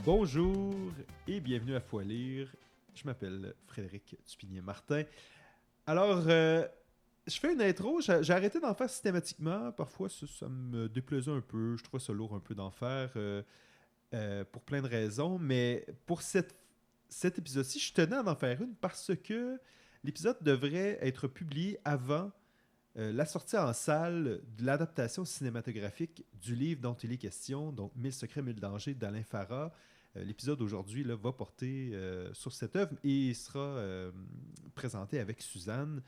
Bonjour et bienvenue à Foi Lire. Je m'appelle Frédéric Tupinier-Martin. Alors, je fais une intro. J'ai arrêté d'en faire systématiquement. Parfois, ça me déplaisait un peu. Je trouvais ça lourd un peu d'en faire pour plein de raisons. Mais pour cet épisode-ci, je tenais à en faire une parce que l'épisode devrait être publié avant la sortie en salle de l'adaptation cinématographique du livre dont il est question, donc 1000 secrets, 1000 dangers d'Alain Farah. L'épisode aujourd'hui là, va porter sur cette œuvre et sera présenté avec Suzanne.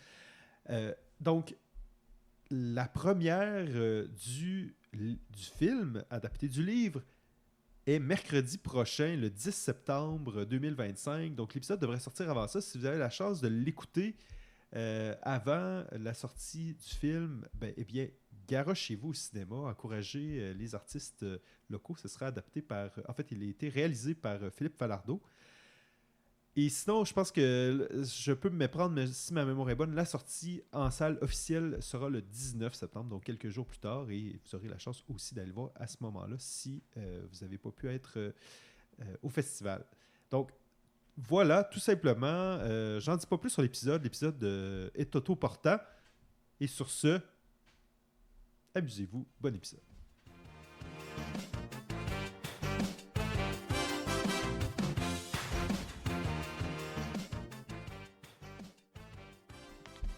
Donc, la première du film adapté du livre est mercredi prochain, le 10 septembre 2025. Donc, l'épisode devrait sortir avant ça. Si vous avez la chance de l'écouter avant la sortie du film, eh bien, garochez-vous au cinéma, encouragez les artistes locaux. Ce sera adapté par... En fait, il a été réalisé par Philippe Falardeau. Et sinon, je pense que je peux me méprendre, mais si ma mémoire est bonne, la sortie en salle officielle sera le 19 septembre, donc quelques jours plus tard, et vous aurez la chance aussi d'aller le voir à ce moment-là si vous n'avez pas pu être au festival. Donc, voilà, tout simplement. J'en dis pas plus sur l'épisode. L'épisode est autoportant. Et sur ce, amusez-vous. Bon épisode.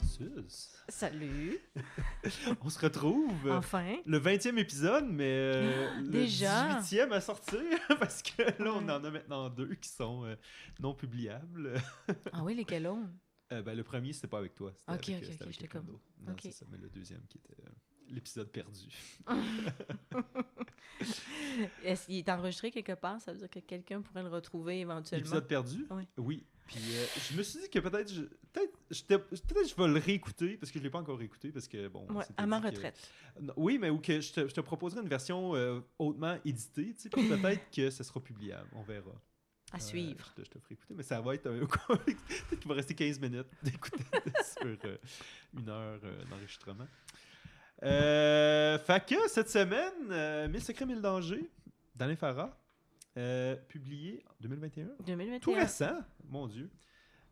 Suze. Salut. On se retrouve. Enfin. Le 20e épisode, mais Déjà? le 18e à sortir. Parce que là, on en a maintenant 2 qui sont non publiables. Ah oui, lesquels ont? Le premier, c'était pas avec toi. Ok, avec, ok, avec j'étais comme... Non, okay. c'est ça, mais le deuxième qui était l'épisode perdu. Est-ce qu'il est enregistré quelque part? Ça veut dire que quelqu'un pourrait le retrouver éventuellement? L'épisode perdu? Oui. Oui. Puis je me suis dit que peut-être je vais le réécouter, parce que je ne l'ai pas encore réécouté, parce que bon... Ouais, à ma retraite. Oui, mais ou que je te proposerai une version hautement éditée, tu sais, puis peut-être que ce sera publiable, on verra. À suivre. Je te ferai écouter, mais ça va être peut-être qu'il va rester 15 minutes d'écouter sur une heure d'enregistrement. Fait que cette semaine, 1000 secrets, 1000 dangers d'Alain Farah, publié en 2021. 2021. Tout récent, mon Dieu.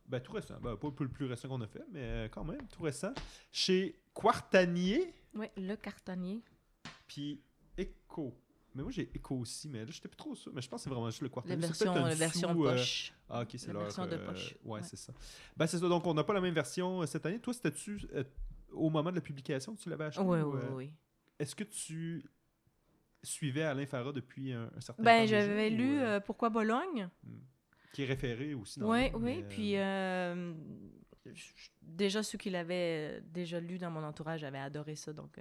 Ben, tout récent. Ben, pas le plus récent qu'on a fait, mais quand même, tout récent. Chez Quartanier. Oui, Le Cartonnier. Puis Echo. Mais moi, j'ai Echo aussi, mais là, j'étais plus trop sûr. Mais je pense que c'est vraiment juste le Quartanier. La version poche. Ah, ok, c'est la leur... version de poche. Ouais, c'est ça. Ben, c'est ça. Donc, on n'a pas la même version cette année. Toi, c'était-tu au moment de la publication que tu l'avais acheté? Oui, ou, oui. Est-ce que tu suivais Alain Farah depuis un certain temps? Ben, j'avais lu Pourquoi Bologne? Qui est référé aussi dans Oui, oui. Puis, déjà, ceux qui l'avaient déjà lu dans mon entourage avaient adoré ça. Donc,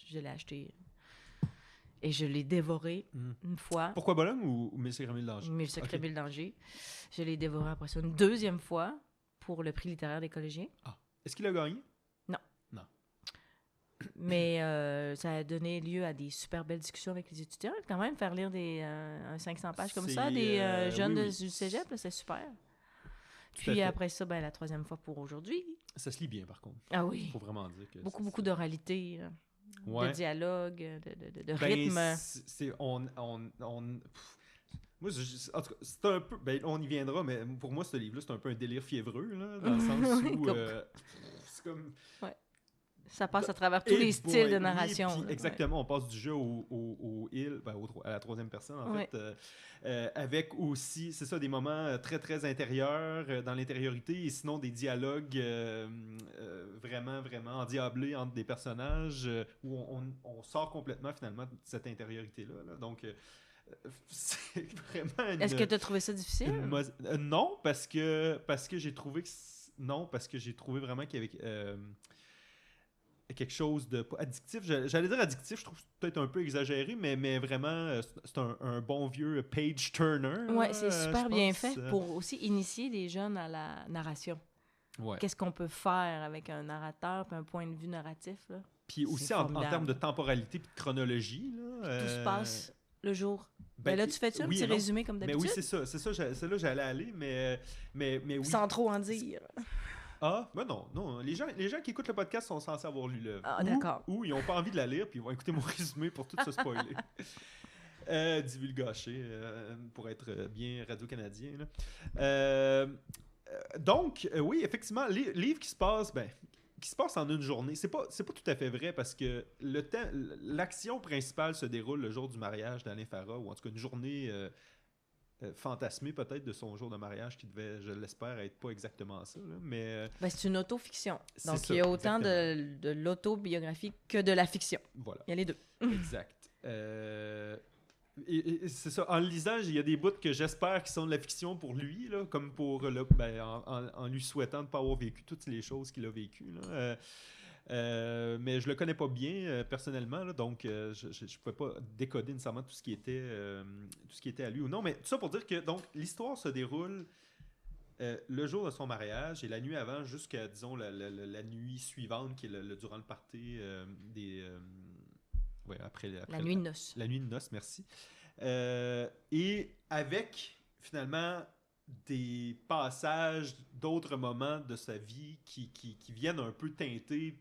je l'ai acheté. Et je l'ai dévoré une fois. Pourquoi Bologne ou 1000 secrets, 1000 dangers? 1000 secrets, 1000 dangers. Je l'ai dévoré après ça une deuxième fois pour le prix littéraire des collégiens. Ah. Est-ce qu'il a gagné? Non. Non. Mais ça a donné lieu à des super belles discussions avec les étudiants. Quand même, faire lire des 500 pages comme ça, des jeunes du cégep, là, c'est super. Puis après ça, la troisième fois pour aujourd'hui. Ça se lit bien, par contre. Ah oui. Il faut vraiment dire que beaucoup d'oralité, de dialogue, de rythme. Moi, en tout cas, c'est un peu... on y viendra, mais pour moi, ce livre-là, c'est un peu un délire fiévreux, là, dans le sens où... c'est comme... Ouais. Ça passe à travers tous les styles de narration. Oui, exactement, on passe du jeu à la troisième personne, en fait, avec aussi, c'est ça, des moments très, très intérieurs, dans l'intériorité, et sinon des dialogues vraiment, vraiment endiablés entre des personnages, où on sort complètement, finalement, de cette intériorité-là. Là. Donc, c'est vraiment Est-ce que tu as trouvé ça difficile? Non, parce que j'ai trouvé que... Non, parce que j'ai trouvé vraiment qu'il y avait... quelque chose de pas addictif. J'allais dire addictif, je trouve peut-être un peu exagéré, mais vraiment, c'est un bon vieux page turner. Oui, c'est super bien fait pour aussi initier les jeunes à la narration. Ouais. Qu'est-ce qu'on peut faire avec un narrateur et un point de vue narratif. Là. Puis aussi en termes de temporalité et de chronologie. Là, tout se passe le jour. Là, tu fais-tu un petit résumé comme d'habitude? Mais oui, c'est ça. C'est là j'allais aller, mais oui. Sans trop en dire. Ah, ben non. Les gens qui écoutent le podcast sont censés avoir lu l'œuvre. Ah, d'accord. Ou ils n'ont pas envie de la lire, puis ils vont écouter mon résumé pour tout se spoiler. Divulgaché, pour être bien radio-canadien. Là. Donc, oui, effectivement, livre qui se passe, en une journée. C'est pas tout à fait vrai parce que l'action principale se déroule le jour du mariage d'Alain Farah, ou en tout cas une journée fantasmée peut-être de son jour de mariage qui devait, je l'espère, être pas exactement ça. Là, mais c'est une autofiction. Donc, ça, il y a autant de l'autobiographie que de la fiction. Voilà. Il y a les deux. Exact. Et c'est ça, en le lisant, il y a des bouts que j'espère qui sont de la fiction pour lui, là, comme pour en lui souhaitant de ne pas avoir vécu toutes les choses qu'il a vécues. Là. Mais je le connais pas bien personnellement, là, donc je ne pouvais pas décoder nécessairement tout ce qui était à lui ou non. Mais tout ça pour dire que donc l'histoire se déroule le jour de son mariage et la nuit avant jusqu'à, disons, la nuit suivante, qui est durant le party après la nuit de noces. La nuit de noces, merci. Et avec, finalement, des passages d'autres moments de sa vie qui viennent un peu teinter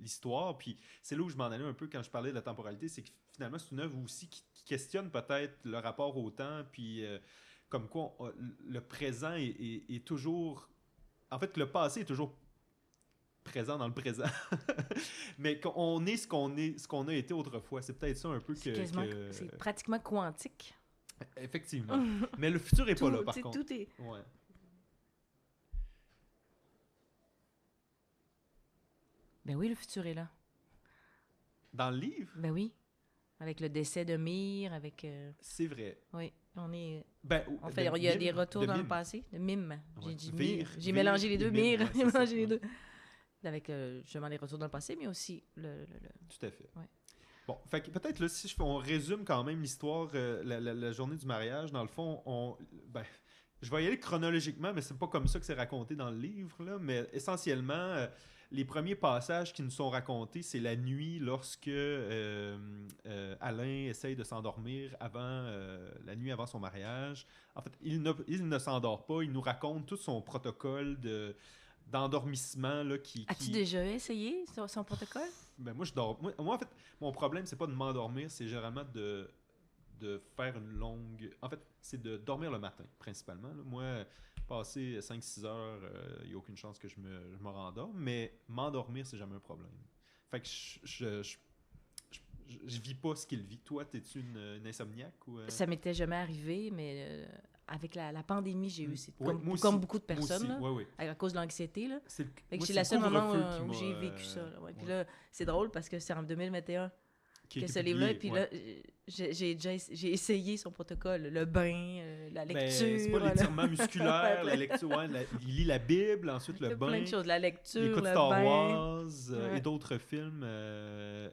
l'histoire. Puis c'est là où je m'en allais un peu quand je parlais de la temporalité, c'est que finalement, c'est une œuvre aussi qui questionne peut-être le rapport au temps, puis comme quoi le présent est toujours... En fait, le passé est toujours présent dans le présent. Mais qu'on est ce qu'on a été autrefois. C'est peut-être ça un peu c'est pratiquement quantique. Effectivement. Mais le futur n'est pas là, par contre. Tout est... Ouais. Ben oui, le futur est là. Dans le livre? Ben oui. Avec le décès de Mire, avec... C'est vrai. Oui, on est... En fait, il y a des retours dans le passé. De mime. Ouais. J'ai dit Mire. J'ai mélangé les deux. Mire. J'ai mélangé les deux. Avec justement les retours dans le passé, mais aussi le... Tout à fait. Ouais. Bon, fait que peut-être là, si on résume quand même l'histoire, la journée du mariage, dans le fond, je vais y aller chronologiquement, mais c'est pas comme ça que c'est raconté dans le livre, là, mais essentiellement, les premiers passages qui nous sont racontés, c'est la nuit lorsque Alain essaye de s'endormir la nuit avant son mariage. En fait, il ne s'endort pas, il nous raconte tout son protocole d'endormissement là, As-tu déjà essayé son protocole? Ben moi, je dors. Moi, en fait, mon problème, c'est pas de m'endormir, c'est généralement de faire une longue... En fait, c'est de dormir le matin, principalement. Là. Moi, passer 5-6 heures, il n'y a aucune chance que je me rendorme, mais m'endormir, c'est jamais un problème. Fait que je vis pas ce qu'il vit. Toi, t'es-tu une insomniaque? Ou, Ça m'était jamais arrivé, mais... avec la pandémie, j'ai eu... C'est ouais, comme beaucoup de personnes, là, ouais. à cause de l'anxiété. Là. C'est le seul moment où j'ai vécu ça. Là, ouais. Puis là, c'est drôle parce que c'est en 2021 que ce livre-là. Puis là, j'ai essayé son protocole. Le bain, la lecture. C'est pas l'étirement musculaire, la lecture. Ouais, il lit la Bible, ensuite le bain. Plein de choses. La lecture, il écoute le Star bain. Wars et d'autres films.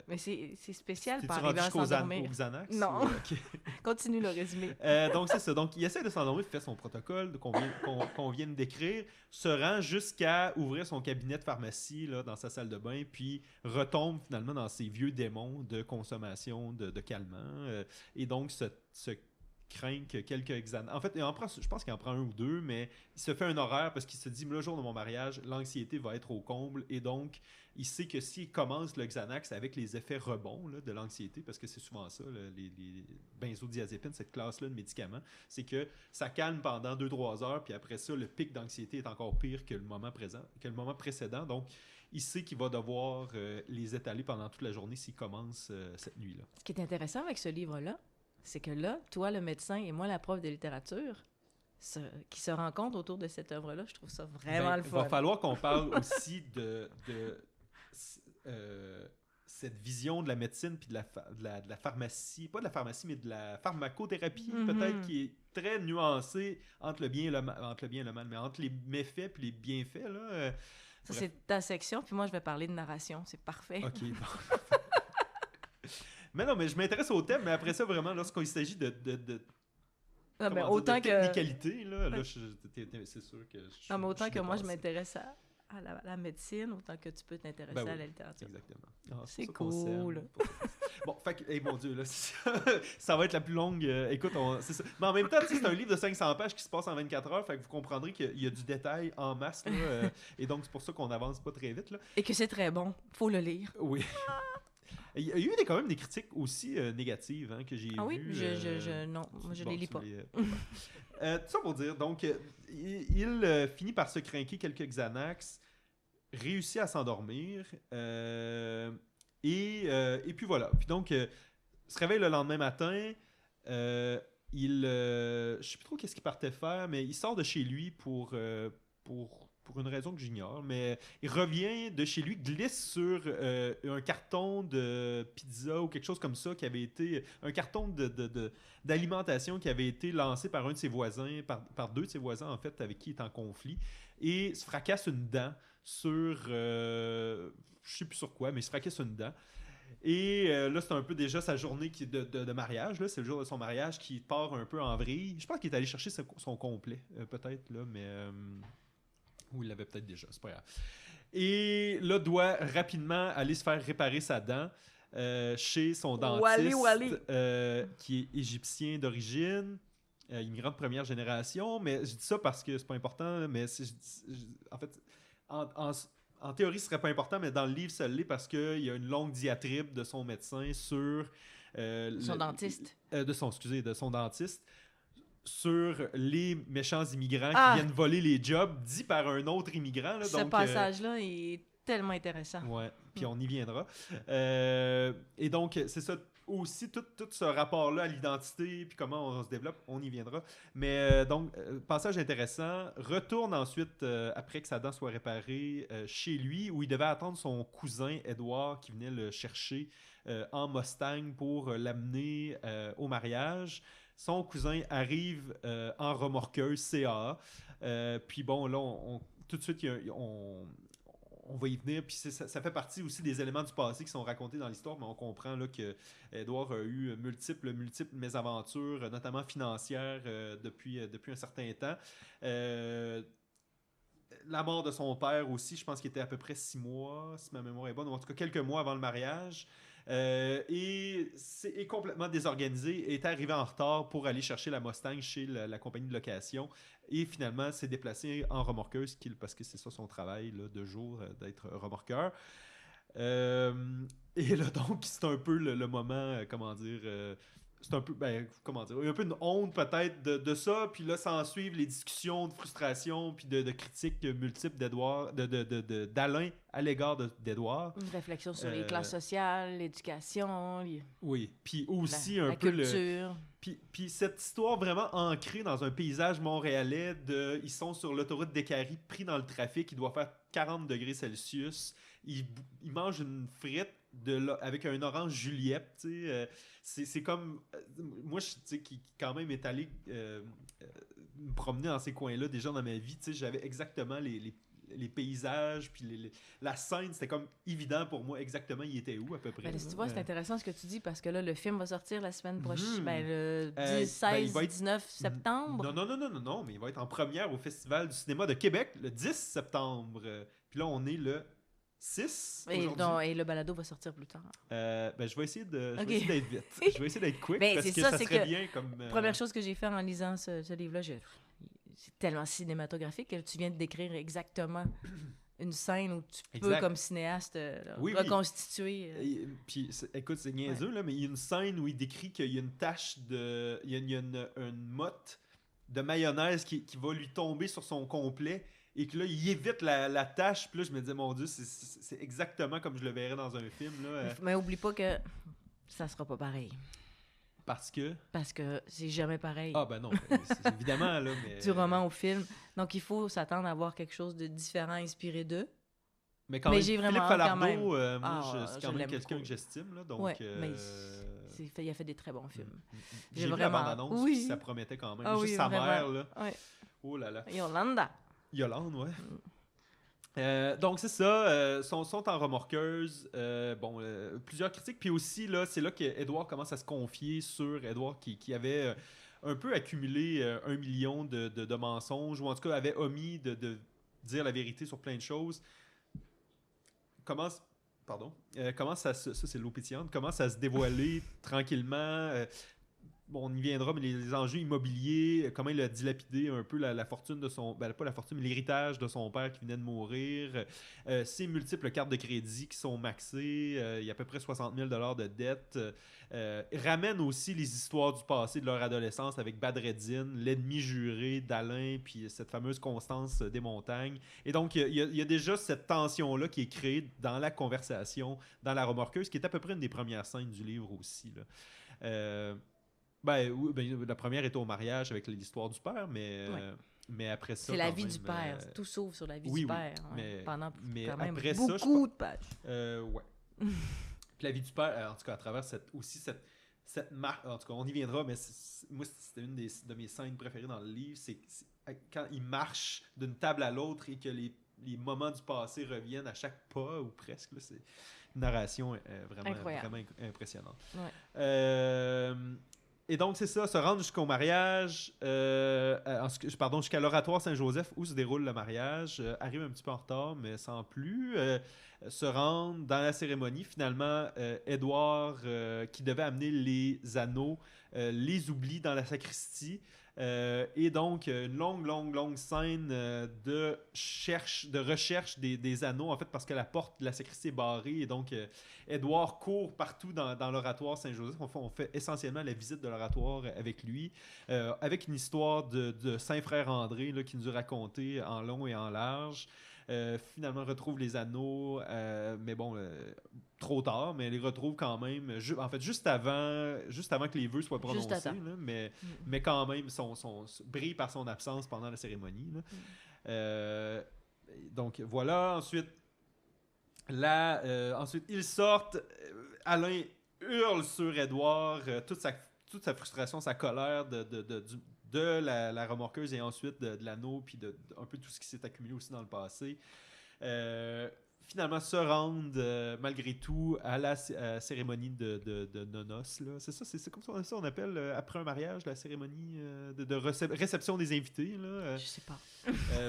Mais c'est spécial par arriver à s'endormir. Au Xanax? Non. Okay. Continue le résumé. Donc, c'est ça. Donc, il essaie de s'endormir, fait son protocole qu'on vient de décrire, se rend jusqu'à ouvrir son cabinet de pharmacie là, dans sa salle de bain, puis retombe finalement dans ses vieux démons de consommation de calmants. Et donc, se craint que quelques Xanax... En fait, je pense qu'il en prend un ou deux, mais il se fait un horaire parce qu'il se dit, le jour de mon mariage, l'anxiété va être au comble. Et donc, il sait que s'il commence le Xanax avec les effets rebonds là, de l'anxiété, parce que c'est souvent ça, là, les benzodiazépines, cette classe-là de médicaments, c'est que ça calme pendant 2-3 heures, puis après ça, le pic d'anxiété est encore pire que le moment précédent. Donc, il sait qu'il va devoir les étaler pendant toute la journée s'il commence cette nuit-là. Ce qui est intéressant avec ce livre-là, c'est que là, toi, le médecin, et moi, la prof de littérature, qui se rencontrent autour de cette œuvre-là, je trouve ça vraiment le fun. Il va falloir qu'on parle aussi de cette vision de la médecine puis de la pharmacie, pas de la pharmacie, mais de la pharmacothérapie, peut-être, qui est très nuancée entre le bien et le mal, mais entre les méfaits puis les bienfaits, là... Ça, c'est ta section, puis moi, je vais parler de narration. C'est parfait. OK. Mais non, mais je m'intéresse au thème, mais après ça, vraiment, lorsqu'il s'agit de technicalité, là, c'est sûr que... Non, mais autant que moi, je m'intéresse à la médecine, autant que tu peux t'intéresser à la littérature. Exactement. C'est cool. Bon, fait que, mon Dieu, là, ça va être la plus longue... écoute, c'est ça. Mais en même temps, c'est un livre de 500 pages qui se passe en 24 heures, fait que vous comprendrez qu'il y a du détail en masse, là, et donc c'est pour ça qu'on avance pas très vite, là. Et que c'est très bon. Faut le lire. Oui. Il y a eu quand même des critiques aussi négatives que j'ai Ah oui? vues. Non, moi je Bon, les lis tu pas. tout ça pour dire, donc, il finit par se crinquer quelques Xanax, réussit à s'endormir, et puis voilà. Puis donc, se réveille le lendemain matin, je sais plus trop qu'est-ce qu'il partait faire, mais il sort de chez lui pour une raison que j'ignore, mais il revient de chez lui, glisse sur un carton de pizza ou quelque chose comme ça qui avait été un carton d'alimentation qui avait été lancé par un de ses voisins, par deux de ses voisins en fait, avec qui il est en conflit, et se fracasse une dent sur je sais plus sur quoi, mais il se fracasse une dent. Et là, c'est un peu déjà sa journée de mariage. Là. C'est le jour de son mariage qui part un peu en vrille. Je pense qu'il est allé chercher son complet, peut-être, là, mais. Ou il l'avait peut-être déjà, c'est pas grave. Et là, doit rapidement aller se faire réparer sa dent chez son dentiste, qui est égyptien d'origine, immigrant de première génération. Mais je dis ça parce que c'est pas important, mais en fait, en théorie, ce serait pas important, mais dans le livre, ça l'est parce qu'il y a une longue diatribe de son médecin sur... Son dentiste. De son dentiste sur les méchants immigrants qui viennent voler les jobs dit par un autre immigrant. Là, ce passage-là est tellement intéressant. Ouais, puis on y viendra. Et donc, c'est ça aussi, tout ce rapport-là à l'identité, puis comment on se développe, on y viendra. Mais donc, passage intéressant. Retourne ensuite, après que sa dent soit réparée, chez lui, où il devait attendre son cousin Edouard qui venait le chercher en Mustang pour l'amener au mariage. Son cousin arrive en remorqueuse CAA. Puis bon, là, tout de suite, on va y venir. Puis ça fait partie aussi des éléments du passé qui sont racontés dans l'histoire, mais on comprend là, que Edouard a eu multiples mésaventures, notamment financières, depuis un certain temps. La mort de son père aussi, je pense qu'il était à peu près 6 mois, si ma mémoire est bonne, ou en tout cas quelques mois avant le mariage. Et est complètement désorganisé et est arrivé en retard pour aller chercher la Mustang chez la compagnie de location et finalement s'est déplacé en remorqueuse parce que c'est ça son travail là, de jour d'être remorqueur. Et là donc c'est un peu le moment comment dire c'est un peu comment dire il y a un peu une honte peut-être de ça, puis là s'en suivent les discussions de frustration puis de critiques multiples d'Alain à l'égard d'Edouard. Une réflexion sur les classes sociales, l'éducation, oui, puis aussi la peu culture. Puis cette histoire vraiment ancrée dans un paysage montréalais ils sont sur l'autoroute d'Écarie, pris dans le trafic, il doit faire 40 degrés Celsius, ils mangent une frite avec un orange Juliette, tu sais, c'est comme moi, tu sais, qui quand même est allé me promener dans ces coins-là déjà dans ma vie, tu sais, j'avais exactement les paysages, puis la scène, c'était comme évident pour moi exactement il était où à peu près. Ben, tu vois, c'est intéressant ce que tu dis parce que là, le film va sortir la semaine prochaine, le 19 septembre. Non, mais il va être en première au Festival du cinéma de Québec le 10 septembre. Puis là, on est le 6 et le balado va sortir plus tard. Je vais essayer d'être vite. Je vais essayer d'être quick parce que ça serait bien comme... Première chose que j'ai fait en lisant ce livre-là, c'est tellement cinématographique que tu viens de décrire exactement une scène où tu peux, comme cinéaste, reconstituer. Puis, écoute, c'est niaiseux, là, mais il y a une scène où il décrit qu'il y a une tache il y a une motte de mayonnaise qui va lui tomber sur son complet et que là, il évite la tache. Puis là, je me disais, mon Dieu, c'est exactement comme je le verrais dans un film. Là. Mais oublie pas que ça sera pas pareil. Parce que c'est jamais pareil. Ah ben non, c'est évidemment là, mais... Du roman au film. Donc il faut s'attendre à voir quelque chose de différent, inspiré d'eux. Mais quand même, j'ai Philippe vraiment Falardeau, c'est quand même quelqu'un beaucoup. Que j'estime. Là, donc, mais il a fait des très bons films. J'ai vu la bande-annonce, puis ça promettait quand même. Juste sa mère, là. Ouais. Oh là là. Yolande, ouais. Donc c'est ça, sont en remorqueuse, plusieurs critiques, puis aussi là, c'est là qu'Edouard commence à se confier sur Edouard qui avait un peu accumulé 1 million de mensonges, ou en tout cas avait omis de dire la vérité sur plein de choses. Commence à ça c'est l'eau pétillante, commence à se dévoiler tranquillement, bon, on y viendra, mais les enjeux immobiliers, comment il a dilapidé un peu la fortune de son... Ben, pas la fortune, mais l'héritage de son père qui venait de mourir. Ses multiples cartes de crédit qui sont maxées. Il y a à peu près 60 000 $ de dettes. Ramène aussi les histoires du passé de leur adolescence avec Badreddin, l'ennemi juré d'Alain, puis cette fameuse Constance des montagnes. Et donc, il y a déjà cette tension-là qui est créée dans la conversation, dans la remorqueuse, qui est à peu près une des premières scènes du livre aussi, là. Oui, la première était au mariage avec l'histoire du père, mais après ça. C'est la vie du père. Tout s'ouvre sur la vie du père. Mais, pendant mais quand même après beaucoup de pages. Ouais. Puis la vie du père, en tout cas, à travers cette marque. En tout cas, on y viendra, mais moi, c'était une de mes scènes préférées dans le livre. C'est quand il marche d'une table à l'autre et que les moments du passé reviennent à chaque pas, ou presque. Là, c'est une narration vraiment impressionnante. Ouais. Et donc, c'est ça, se rendre jusqu'au mariage, jusqu'à l'oratoire Saint-Joseph où se déroule le mariage, arrive un petit peu en retard, mais sans plus, se rendre dans la cérémonie. Finalement, Édouard, qui devait amener les anneaux, les oublie dans la sacristie. Et donc, une longue scène de recherche des anneaux, en fait, parce que la porte de la sacristie est barrée. Et donc, Édouard court partout dans l'oratoire Saint-Joseph. On fait essentiellement la visite de l'oratoire avec lui, avec une histoire de Saint-Frère André là, qui nous a raconté en long et en large. Finalement, retrouve les anneaux, mais bon, trop tard, mais elle les retrouve quand même, en fait, juste avant que les vœux soient prononcés, là, mais quand même, brille par son absence pendant la cérémonie. Là. Donc, voilà. Ensuite, ils sortent. Alain hurle sur Édouard, toute sa frustration, sa colère de la remorqueuse et ensuite de l'anneau, puis un peu tout ce qui s'est accumulé aussi dans le passé. Finalement se rendent malgré tout à la cérémonie de noces. Là. C'est comme ça on appelle après un mariage la cérémonie de réception des invités. Là. Je sais pas.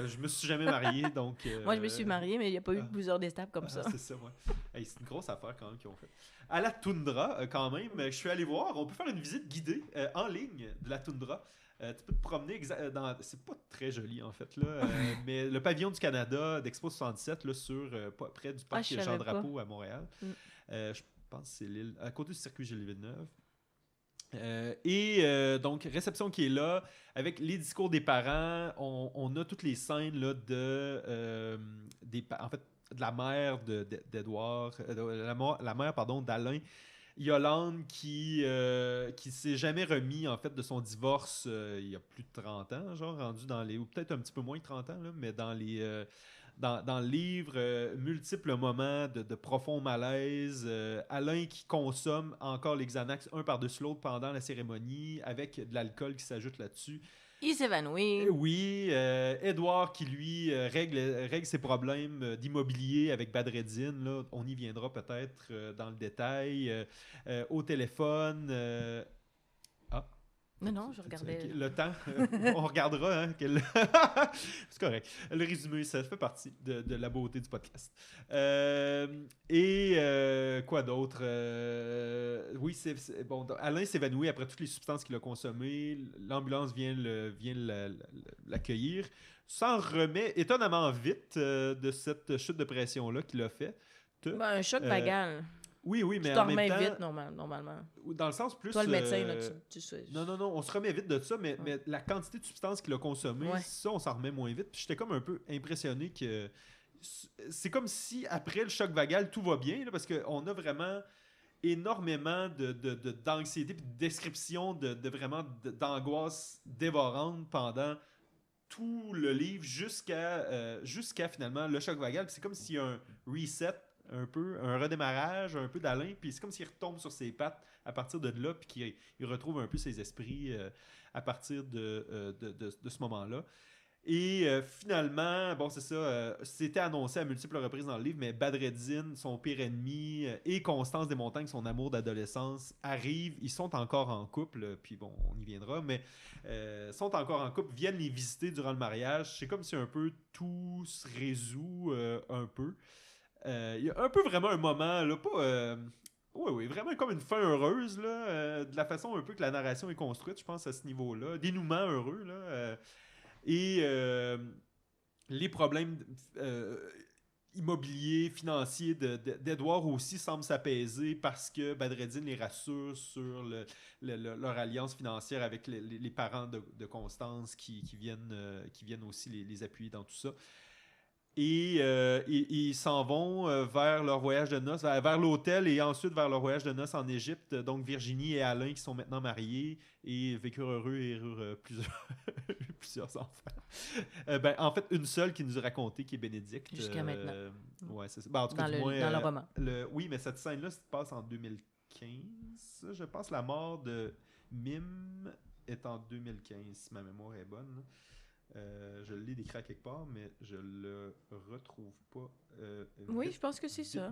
Je me suis jamais marié, donc... Moi, je me suis marié, mais il n'y a pas eu plusieurs étapes comme ça. C'est ça, ouais. Hey, c'est une grosse affaire quand même qu'ils ont fait. À la toundra, quand même, je suis allé voir, on peut faire une visite guidée en ligne de la toundra. Tu peux te promener c'est pas très joli en fait là, mais le pavillon du Canada d'Expo 77 là, près du parc Jean-Drapeau à Montréal. Je pense que c'est l'île à côté du circuit Gilles Villeneuve. Donc réception qui est là avec les discours des parents. On a toutes les scènes là, en fait de la mère d'Édouard, la mère pardon d'Alain. Yolande qui s'est jamais remis en fait de son divorce il y a plus de 30 ans, genre rendu ou peut-être un petit peu moins de 30 ans, là, mais dans le livre, multiples moments de profond malaise. Alain qui consomme encore les Xanax un par-dessus l'autre pendant la cérémonie avec de l'alcool qui s'ajoute là-dessus. Il s'évanouit. Oui, Édouard qui lui règle ses problèmes d'immobilier avec Badreddin. Là, on y viendra peut-être dans le détail. Au téléphone. Non, je regardais. Le temps, on regardera. Hein, c'est correct. Le résumé, ça fait partie de la beauté du podcast. Quoi d'autre? Oui, bon. Alain s'évanouit après toutes les substances qu'il a consommées. L'ambulance vient l'accueillir. S'en remet étonnamment vite de cette chute de pression-là qu'il a fait. Un choc vagal. Oui, mais tu t'en en même remets temps, vite, normalement. Dans le sens plus... Toi, le médecin, là, tu sais. Non, on se remet vite de ça, mais la quantité de substances qu'il a consommées, ça, on s'en remet moins vite. Puis j'étais comme un peu impressionné que... C'est comme si, après le choc vagal, tout va bien, là, parce qu'on a vraiment énormément d'anxiété puis de description vraiment d'angoisse dévorante pendant tout le livre jusqu'à finalement le choc vagal. Puis c'est comme s'il y a un reset, un redémarrage un peu d'Alain, puis c'est comme s'il retombe sur ses pattes à partir de là, puis qu'il retrouve un peu ses esprits à partir de ce moment-là. Et finalement, bon, c'est ça, c'était annoncé à multiples reprises dans le livre, mais Badreddin, son pire ennemi, et Constance des Montagnes, son amour d'adolescence, arrivent. Ils sont encore en couple, puis bon, on y viendra, mais sont encore en couple, viennent les visiter durant le mariage. C'est comme si un peu tout se résout un peu. Il y a un peu vraiment un moment, là, pas Oui, oui, vraiment comme une fin heureuse, là, de la façon un peu que la narration est construite, je pense, à ce niveau-là. Dénouement heureux, là. Et les problèmes immobiliers, financiers d'Edouard aussi semblent s'apaiser parce que Badreddin les rassure sur leur alliance financière avec les parents de Constance qui viennent aussi les appuyer dans tout ça. Et ils s'en vont vers leur voyage de noces, vers l'hôtel et ensuite vers leur voyage de noces en Égypte. Donc Virginie et Alain qui sont maintenant mariés et vécurent heureux et eurent plusieurs enfants. En fait, une seule qui nous a raconté, qui est Bénédicte. Jusqu'à maintenant. Ouais, c'est ça. Ben, en tout cas, du moins, Dans le roman. Oui, mais cette scène-là se passe en 2015. Je pense que la mort de Mime est en 2015, si ma mémoire est bonne. Là. Je l'ai décrit à quelque part, mais je le retrouve pas. Oui, je pense que c'est ça.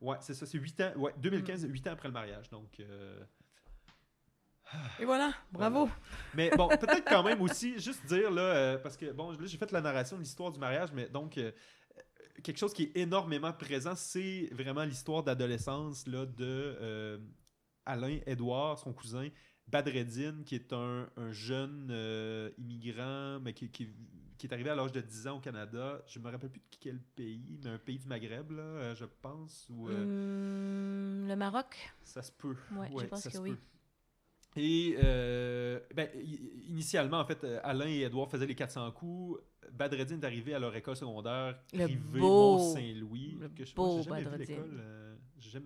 Ouais, c'est ça, c'est 8 ans. Ouais, 2015, 8 ans après le mariage. Donc. Et voilà, bravo. Voilà. Mais bon, peut-être quand même aussi, juste dire, là, parce que, bon, là, j'ai fait la narration de l'histoire du mariage, mais donc, quelque chose qui est énormément présent, c'est vraiment l'histoire d'adolescence là, de Alain Édouard, son cousin, Badreddin, qui est un jeune immigrant, mais qui est arrivé à l'âge de 10 ans au Canada. Je me rappelle plus de quel pays, mais un pays du Maghreb, là, je pense. Ou, le Maroc? Ça se peut. Ouais, je pense que oui. Peut. Et initialement, en fait, Alain et Édouard faisaient les 400 coups. Badreddin est arrivé à leur école secondaire privée Mont-Saint-Louis. J'ai jamais vu l'école.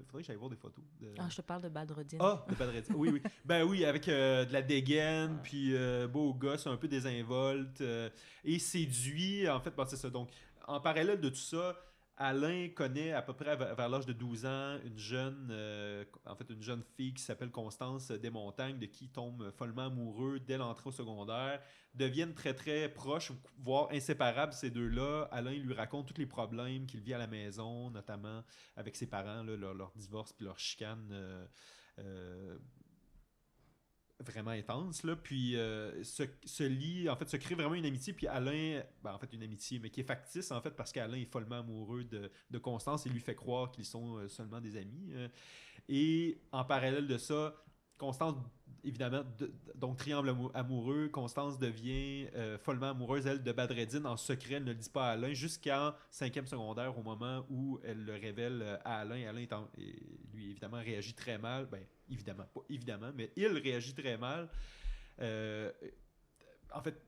Faudrait que j'aille voir des photos. Ah, je te parle de Badreddin. Ah, de Badreddin. Oui, oui. Ben oui, avec de la dégaine, puis beau gosse, un peu désinvolte, et séduit. En fait, c'est ça. Donc, en parallèle de tout ça, Alain connaît à peu près vers l'âge de 12 ans une jeune fille qui s'appelle Constance Desmontagnes, de qui il tombe follement amoureux dès l'entrée au secondaire. Deviennent très très proches, voire inséparables ces deux-là. Alain lui raconte tous les problèmes qu'il vit à la maison, notamment avec ses parents, là, leur divorce puis leur chicane vraiment intense, là. Puis se lie, en fait, se crée vraiment une amitié. Puis Alain, en fait, une amitié, mais qui est factice, en fait, parce qu'Alain est follement amoureux de Constance et lui fait croire qu'ils sont seulement des amis. Et en parallèle de ça, Constance, évidemment, donc triangle amoureux, Constance devient follement amoureuse, elle, de Badreddin en secret, elle ne le dit pas à Alain, jusqu'en 5e secondaire, au moment où elle le révèle à Alain. Alain, lui, évidemment, réagit très mal. Ben, évidemment, pas évidemment, mais il réagit très mal. En fait,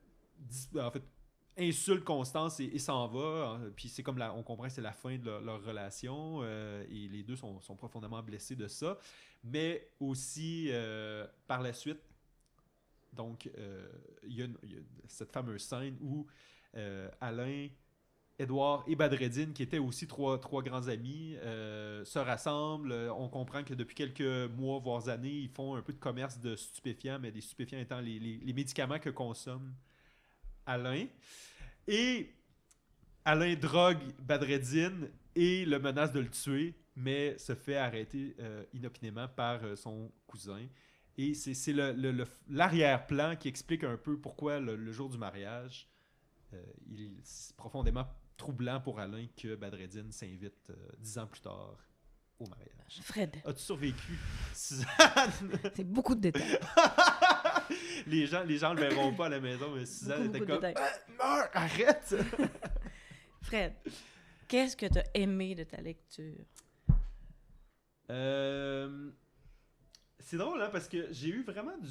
insulte Constance et s'en va. Puis c'est comme on comprend que c'est la fin de leur relation et les deux sont profondément blessés de ça. Mais aussi, par la suite, donc, il y a cette fameuse scène où Alain, Édouard et Badreddin, qui étaient aussi trois grands amis, se rassemblent. On comprend que depuis quelques mois, voire années, ils font un peu de commerce de stupéfiants, mais des stupéfiants étant les médicaments que consomme Alain. Et Alain drogue Badreddin et le menace de le tuer, mais se fait arrêter inopinément par son cousin. Et c'est l'arrière-plan qui explique un peu pourquoi le jour du mariage, c'est profondément troublant pour Alain que Badreddin s'invite 10 ans plus tard au mariage. Fred. As-tu survécu, Suzanne? C'est beaucoup de détails. les gens le verront pas à la maison, mais Suzanne était comme « Meurs, arrête! » Fred, qu'est-ce que tu as aimé de ta lecture? C'est drôle, hein, parce que j'ai eu vraiment du...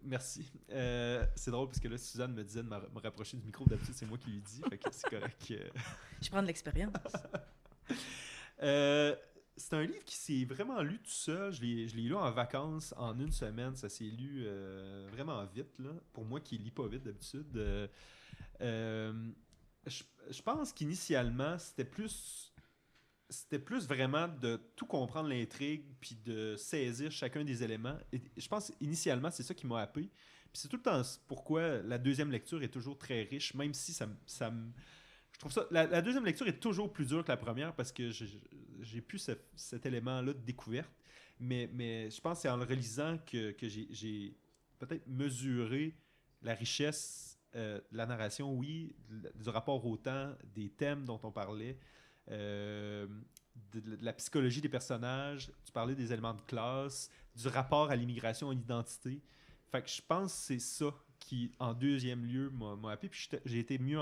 Merci. C'est drôle parce que là, Suzanne me disait de me rapprocher du micro. D'habitude, c'est moi qui lui dis. Fait que c'est correct. Je prends de l'expérience. C'est un livre qui s'est vraiment lu tout seul. Je l'ai lu en vacances en une semaine. Ça s'est lu vraiment vite, là. Pour moi qui lis pas vite d'habitude. Je pense qu'initialement, c'était plus vraiment de tout comprendre l'intrigue puis de saisir chacun des éléments. Et je pense initialement, c'est ça qui m'a happé. Puis c'est tout le temps pourquoi la deuxième lecture est toujours très riche, même si ça me... Je trouve ça... La deuxième lecture est toujours plus dure que la première parce que j'ai plus cet élément-là de découverte. Mais je pense que c'est en le relisant que j'ai peut-être mesuré la richesse de la narration, oui, du rapport au temps, des thèmes dont on parlait, de de la psychologie des personnages, tu parlais des éléments de classe, du rapport à l'immigration et l'identité. Fait que je pense que c'est ça qui, en deuxième lieu, m'a appelé. Puis j'ai été mieux,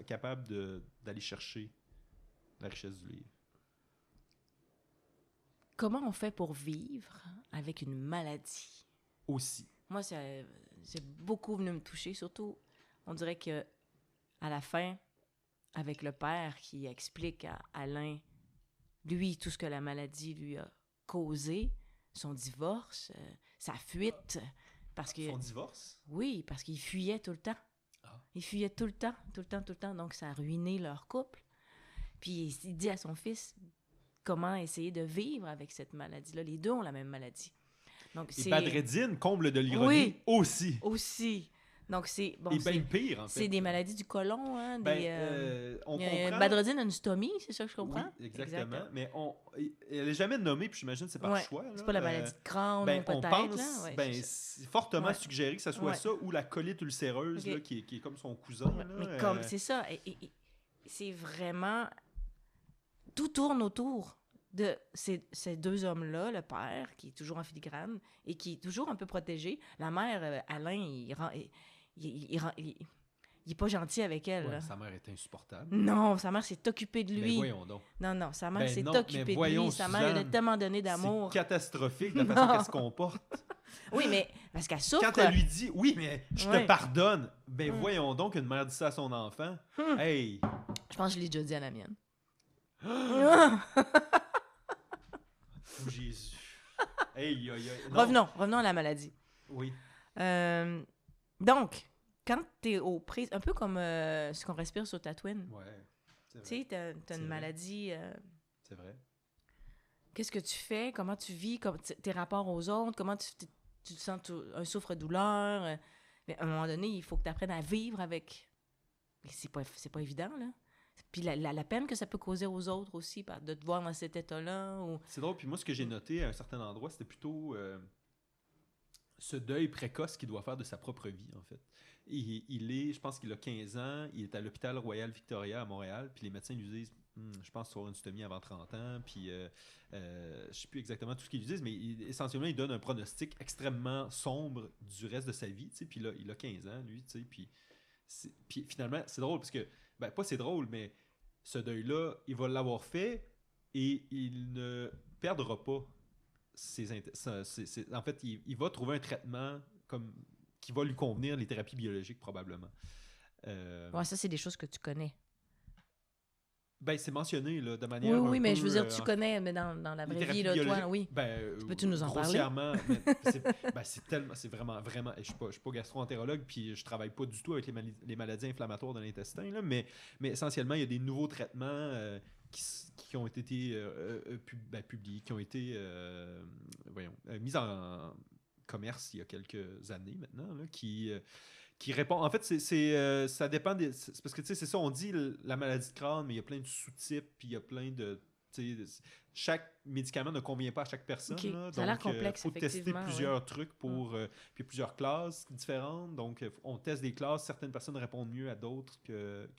capable d'aller chercher la richesse du livre. Comment on fait pour vivre avec une maladie? Aussi. Moi, c'est beaucoup venu me toucher. Surtout, on dirait que à la fin, avec le père qui explique à Alain, lui, tout ce que la maladie lui a causé, son divorce, sa fuite, parce que... Son divorce? Oui, parce qu'il fuyait tout le temps. Ah. Il fuyait tout le temps. Donc, ça a ruiné leur couple. Puis, il dit à son fils comment essayer de vivre avec cette maladie-là. Les deux ont la même maladie. Donc, et Badreddine, comble de l'ironie, aussi. Aussi. Donc, c'est... Bon, et bien pire, en fait. C'est des maladies du côlon, hein? On comprend... Badreddine a une stomie, c'est ça que je comprends? Oui, exactement. Mais elle n'est jamais nommée, puis j'imagine que c'est par choix. Là. C'est pas la maladie de Crohn, peut-être. On pense, là. c'est fortement suggéré que ce soit ça, ou la colite ulcéreuse, là, qui est comme son cousin. Là, mais comme, c'est ça. Et c'est vraiment... Tout tourne autour de ces deux hommes-là, le père, qui est toujours en filigrane et qui est toujours un peu protégé. La mère, Alain, il est pas gentil avec elle. Ouais, sa mère est insupportable. Non, sa mère s'est occupée de lui. Mais voyons donc. Non, sa mère s'est occupée de lui. Sa mère, elle a tellement donné d'amour. C'est catastrophique la façon qu'elle se comporte. Oui, mais parce qu'elle souffre. Quand elle lui dit « Oui, mais je te pardonne », voyons donc une mère dit ça à son enfant. Hey! Je pense que je l'ai déjà dit à la mienne. Oh, Jésus. Hey, Revenons à la maladie. Oui. Donc, quand t'es aux prises, un peu comme ce qu'on respire sur ta twin. Ouais, c'est vrai. Tu sais, t'as une maladie. C'est vrai. Qu'est-ce que tu fais? Comment tu vis? Tes rapports aux autres? Comment tu te sens un souffre-douleur? Mais à un moment donné, il faut que tu apprennes à vivre avec. Mais c'est pas évident, là. Puis la peine que ça peut causer aux autres aussi, de te voir dans cet état-là. Ou... C'est drôle. Puis moi, ce que j'ai noté à un certain endroit, c'était plutôt ce deuil précoce qu'il doit faire de sa propre vie, en fait. Je pense qu'il a 15 ans, il est à l'hôpital Royal Victoria à Montréal, puis les médecins lui disent je pense que tu auras une stomie avant 30 ans, puis je ne sais plus exactement tout ce qu'ils lui disent, mais essentiellement, il donne un pronostic extrêmement sombre du reste de sa vie, tu sais, puis là, il a 15 ans, lui, tu sais, puis finalement, c'est drôle, parce que, pas c'est drôle, mais ce deuil-là, il va l'avoir fait, et il ne perdra pas en fait, il va trouver un traitement qui va lui convenir, les thérapies biologiques, probablement. Ouais, ça, c'est des choses que tu connais. C'est mentionné là, de manière. Oui, mais je veux dire, tu connais, mais dans la vraie vie, là, toi, oui. Peux-tu nous en parler? Grossièrement, c'est vraiment. Je suis pas gastro-entérologue, puis je travaille pas du tout avec les maladies inflammatoires de l'intestin, là, mais essentiellement, il y a des nouveaux traitements qui ont été publiés, qui ont été mis en commerce il y a quelques années maintenant, là, qui répond. En fait, ça dépend c'est parce que, tu sais, c'est ça, on dit la maladie de Crohn, mais il y a plein de sous-types, puis il y a plein de... chaque médicament ne convient pas à chaque personne. Okay. Là, ça a l'air complexe, faut tester plusieurs trucs pour... puis plusieurs classes différentes. Donc, on teste des classes. Certaines personnes répondent mieux à d'autres que...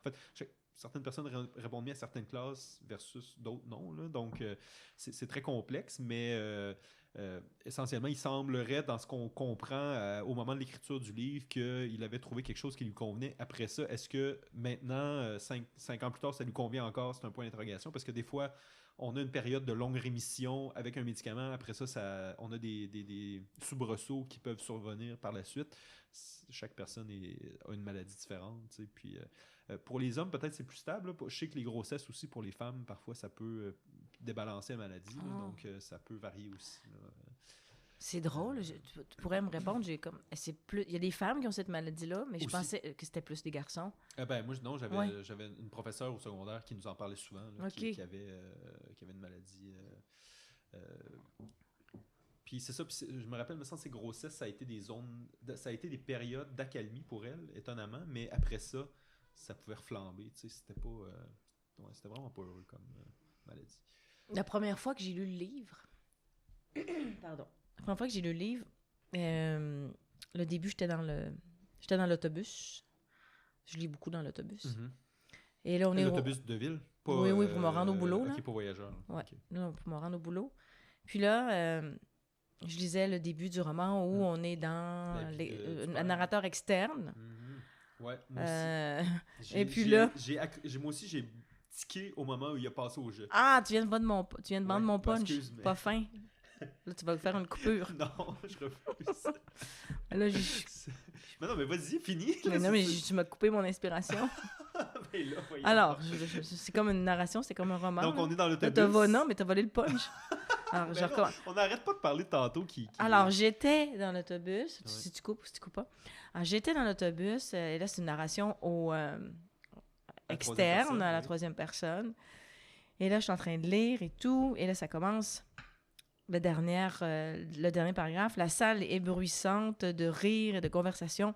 En fait, certaines personnes répondent mieux à certaines classes versus d'autres non. Là. Donc, c'est très complexe, mais... essentiellement, il semblerait, dans ce qu'on comprend au moment de l'écriture du livre, qu'il avait trouvé quelque chose qui lui convenait. Après ça, est-ce que maintenant, 5 ans plus tard, ça lui convient encore? C'est un point d'interrogation, parce que des fois, on a une période de longue rémission avec un médicament. Après ça, on a des soubresauts qui peuvent survenir par la suite. Chaque personne a une maladie différente. Tu sais, puis, pour les hommes, peut-être c'est plus stable. Là. Je sais que les grossesses aussi, pour les femmes, parfois, ça peut... débalancer la maladie, là, donc ça peut varier aussi. Là. C'est drôle, tu pourrais me répondre, il y a des femmes qui ont cette maladie-là, mais je pensais que c'était plus des garçons. Moi, non, j'avais une professeure au secondaire qui nous en parlait souvent, là, qui avait une maladie. Puis c'est ça, je me rappelle, me semble que ces grossesses, ça a été des périodes d'accalmie pour elle, étonnamment, mais après ça, ça pouvait reflamber, tu sais, c'était vraiment pas heureux comme maladie. La première fois que j'ai lu le livre, le début, j'étais dans l'autobus. Je lis beaucoup dans l'autobus. Et là, on est... L'autobus de ville? Pas, oui, pour me rendre au boulot. Là. OK, pas voyageur. Ouais, Okay. là, pour me rendre au boulot. Puis là, je lisais le début du roman où on est dans un narrateur externe. Ouais, moi aussi. Et puis là... moi aussi, j'ai tiqué au moment où il a passé au jeu. Ah, tu viens de vendre mon punch. Excuse, mais... Pas fin. Là, tu vas faire une coupure. Non, je refuse. Là, mais non, mais vas-y, finis. Mais non, mais tu m'as coupé mon inspiration. Mais là, alors, c'est comme une narration, c'est comme un roman. Donc, on est dans l'autobus. Non, mais t'as volé le punch. Alors, on n'arrête pas de parler de tantôt qui... Alors, j'étais dans l'autobus. Si tu coupes pas. Alors, j'étais dans l'autobus. Et là, c'est une narration externe, à la troisième personne. Et là, je suis en train de lire et tout. Et là, ça commence... Le dernier paragraphe. La salle est bruissante de rire et de conversation.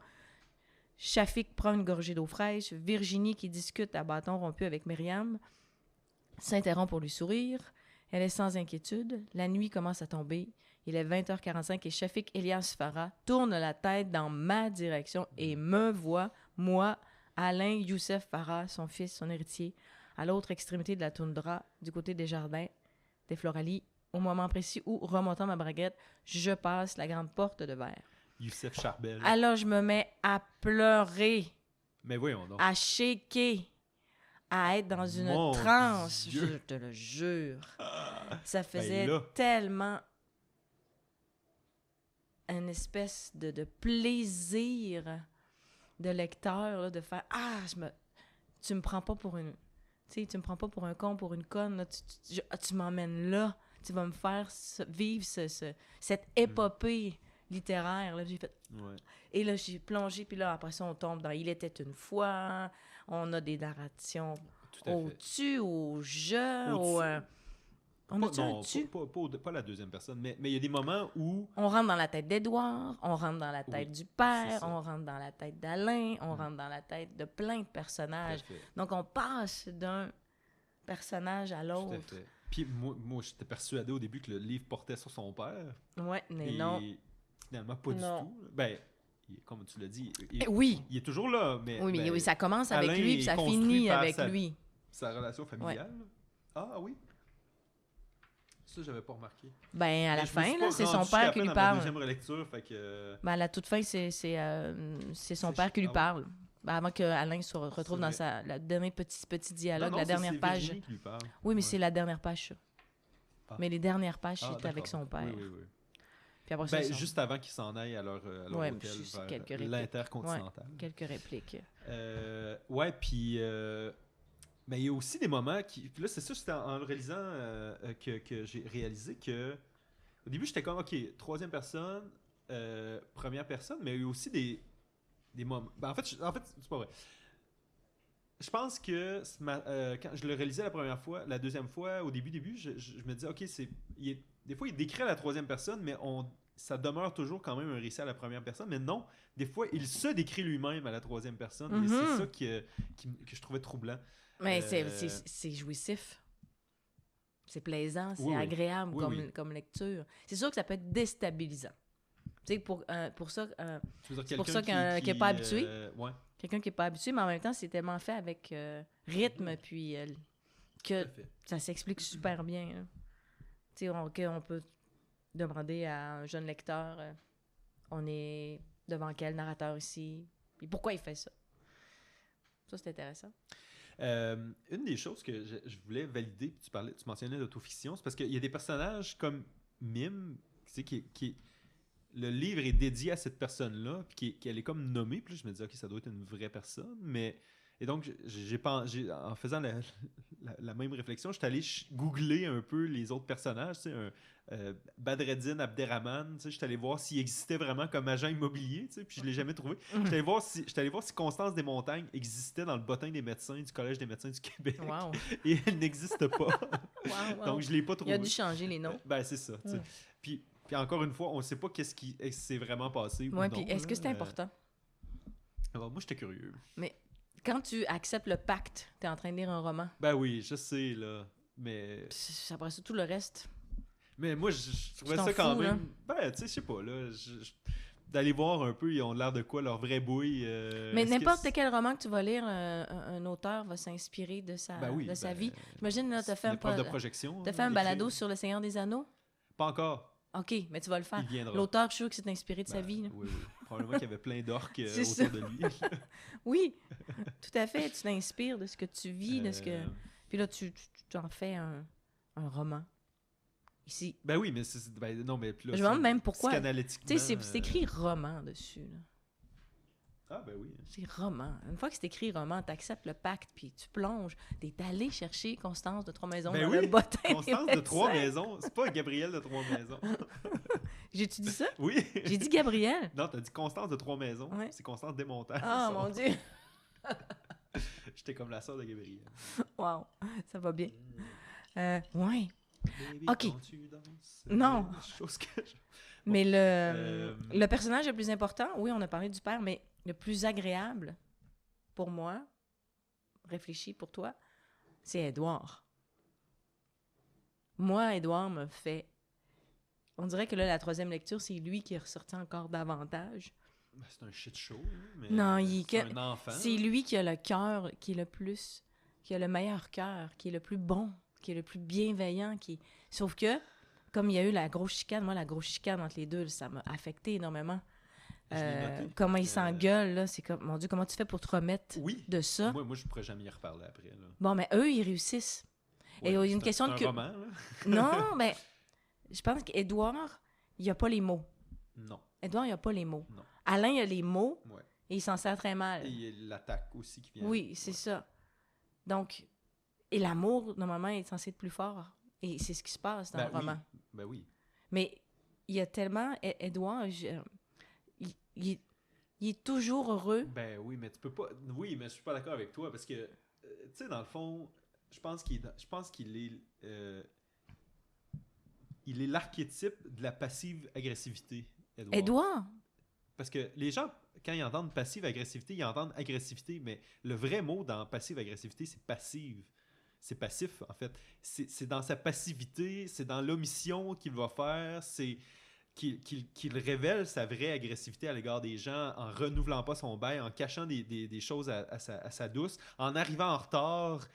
Shafik prend une gorgée d'eau fraîche. Virginie, qui discute à bâton rompu avec Myriam, s'interrompt pour lui sourire. Elle est sans inquiétude. La nuit commence à tomber. Il est 20h45 et Shafik Elias Farah tourne la tête dans ma direction et me voit, moi, Alain Youssef Farah, son fils, son héritier, à l'autre extrémité de la toundra, du côté des jardins, des Floralies, au moment précis où, remontant ma braguette, je passe la grande porte de verre. Youssef Charbel. Alors, je me mets à pleurer. Mais voyons donc. À shaker. À être dans une transe. Dieu. Je te le jure. Ça faisait tellement une espèce de plaisir de lecteur là, de faire « Ah, tu me prends pas pour une... Tu sais, tu me prends pas pour un con, pour une conne. Là. Tu m'emmènes là. Tu vas me faire vivre cette épopée littéraire. » Là, j'ai fait... Ouais. Et là, j'ai plongé. Puis là, après ça, on tombe dans « Il était une fois ». On a des narrations au-dessus, au jeu, on a non, pas la deuxième personne, mais il y a des moments où... On rentre dans la tête d'Édouard, on rentre dans la tête du père, on rentre dans la tête d'Alain, on rentre dans la tête de plein de personnages. Donc, on passe d'un personnage à l'autre. Tout à fait. Puis moi j'étais persuadé au début que le livre portait sur son père. Ouais, mais non. Finalement, pas du tout. Ben, comme tu l'as dit, il est toujours là. Mais, oui, ça commence avec Alain lui, puis ça finit avec lui. Sa relation familiale. Ouais. Ah oui? Ça, j'avais pas remarqué. Ben, à la fin, là, c'est son père qui lui parle. Deuxième relecture, fait que... Ben, à la toute fin, c'est son père qui lui parle. Ben, avant que Alain se retrouve dans la dernier petit dialogue, la dernière page. Virginie qui lui parle. Oui, mais c'est la dernière page, ça. Mais les dernières pages, c'est avec son père. Oui. Puis après ça, juste avant qu'ils s'en aillent à leur hôtel vers l'Intercontinental. Ouais, quelques répliques. Ouais, puis... mais il y a aussi des moments qui... Puis là, c'est ça, c'était en le réalisant que j'ai réalisé que... Au début, j'étais comme, OK, troisième personne, première personne, mais il y a eu aussi des moments... Ben, en fait, c'est pas vrai. Je pense que quand je le réalisais la deuxième fois, au début, je me disais, OK, des fois, il décrit à la troisième personne, mais ça demeure toujours quand même un récit à la première personne. Mais non, des fois, il se décrit lui-même à la troisième personne. Et c'est ça que je trouvais troublant. Mais c'est jouissif. C'est plaisant, c'est agréable comme lecture. C'est sûr que ça peut être déstabilisant. Tu sais, pour ça, c'est pour ça qui n'est pas habitué. Quelqu'un qui n'est pas habitué, mais en même temps, c'est tellement fait avec rythme, puis que ça s'explique super bien. Tu sais, on peut demander à un jeune lecteur, on est devant quel narrateur ici, puis pourquoi il fait ça. Ça, c'est intéressant. Une des choses que je voulais valider, tu mentionnais l'autofiction, c'est parce qu'il y a des personnages comme Mime, qui le livre est dédié à cette personne-là, puis qu'elle est comme nommée, puis là, je me dis, OK, ça doit être une vraie personne, et donc, en faisant la même réflexion, je suis allé googler un peu les autres personnages, tu sais, Badreddin Abderrahman, tu sais, je suis allé voir s'il existait vraiment comme agent immobilier, tu sais, puis je ne l'ai jamais trouvé. Je suis allé voir si Constance Desmontagnes existait dans le bottin des médecins du Collège des médecins du Québec. Wow. Et elle n'existe pas. Donc, je ne l'ai pas trouvé. Il a dû changer les noms. Ben, c'est ça. Tu sais. Puis encore une fois, on ne sait pas qu'est-ce qui s'est vraiment passé. Oui, puis est-ce que c'est important? Alors, moi, j'étais curieux. Mais quand tu acceptes le pacte, tu es en train de lire un roman. Ben oui, je sais, là. Mais. Après ça, tout le reste. Mais moi, je trouvais ça quand même. Ben, tu sais, je sais pas, là. d'aller voir un peu, ils ont l'air de quoi, leur vraie bouille. Mais est-ce n'importe quel roman que tu vas lire, un auteur va s'inspirer de sa vie. J'imagine, là, tu as fait un balado sur Le Seigneur des Anneaux. Pas encore. OK, mais tu vas le faire. Il viendra. L'auteur, je suis sûr que c'est inspiré de sa vie. Là. Oui. Probablement qu'il y avait plein d'orques autour de lui. Oui, tout à fait. Tu t'inspires de ce que tu vis, de ce que... Puis là, tu en fais un roman. Ici. Ben oui, mais non, mais là, je me demande même pourquoi. Psychanalytiquement. Tu sais, c'est écrit roman dessus. Là. Ah, ben oui. C'est roman. Une fois que c'est écrit roman, tu acceptes le pacte, puis tu plonges. T'es allé chercher Constance de Trois-Maisons dans le bottin. Constance de Trois-Maisons. C'est pas Gabrielle de Trois-Maisons. J'ai-tu dit ça? Oui. J'ai dit Gabrielle. Non, t'as dit Constance de Trois-Maisons. Ouais. C'est Constance Desmontagnes. Ah, mon Dieu. J'étais comme la sœur de Gabrielle. Wow, ça va bien. Ouais. Baby, OK. Non. Mais le personnage le plus important, oui, on a parlé du père, mais le plus agréable pour moi, réfléchi pour toi, c'est Édouard. Moi, Édouard me fait... On dirait que là, la troisième lecture, c'est lui qui est ressorti encore davantage. Ben, c'est un shit show, mais non, c'est un enfant. C'est lui qui a le cœur qui est le plus... qui a le meilleur cœur, qui est le plus bon, qui est le plus bienveillant. Sauf que, comme il y a eu la grosse chicane, moi, la grosse chicane entre les deux, ça m'a affecté énormément. Comment ils s'engueulent, là, c'est comme, mon Dieu, comment tu fais pour te remettre de ça? Moi, je pourrais jamais y reparler après. Là. Bon, mais eux, ils réussissent. Ouais, et il y a une question de... C'est un roman, là. Non, mais je pense qu'Édouard, il n'y a pas les mots. Non. Édouard, il n'y a pas les mots. Non. Alain, il a les mots, et il s'en sert très mal. Et il y a l'attaque aussi qui vient. Oui, c'est ça. Donc, et l'amour, normalement, est censé être plus fort. Et c'est ce qui se passe dans le roman. Ben oui. Mais il y a tellement... Édouard, il est toujours heureux. Ben oui, mais tu peux pas... Oui, mais je suis pas d'accord avec toi, parce que, tu sais, dans le fond, je pense qu'il est... il est l'archétype de la passive agressivité, Édouard? Parce que les gens, quand ils entendent passive agressivité, ils entendent agressivité, mais le vrai mot dans passive agressivité, c'est passive. C'est passif, en fait. C'est dans sa passivité, c'est dans l'omission qu'il va faire, c'est qu'il révèle sa vraie agressivité à l'égard des gens en renouvelant pas son bail, en cachant des choses à sa douce, en arrivant en retard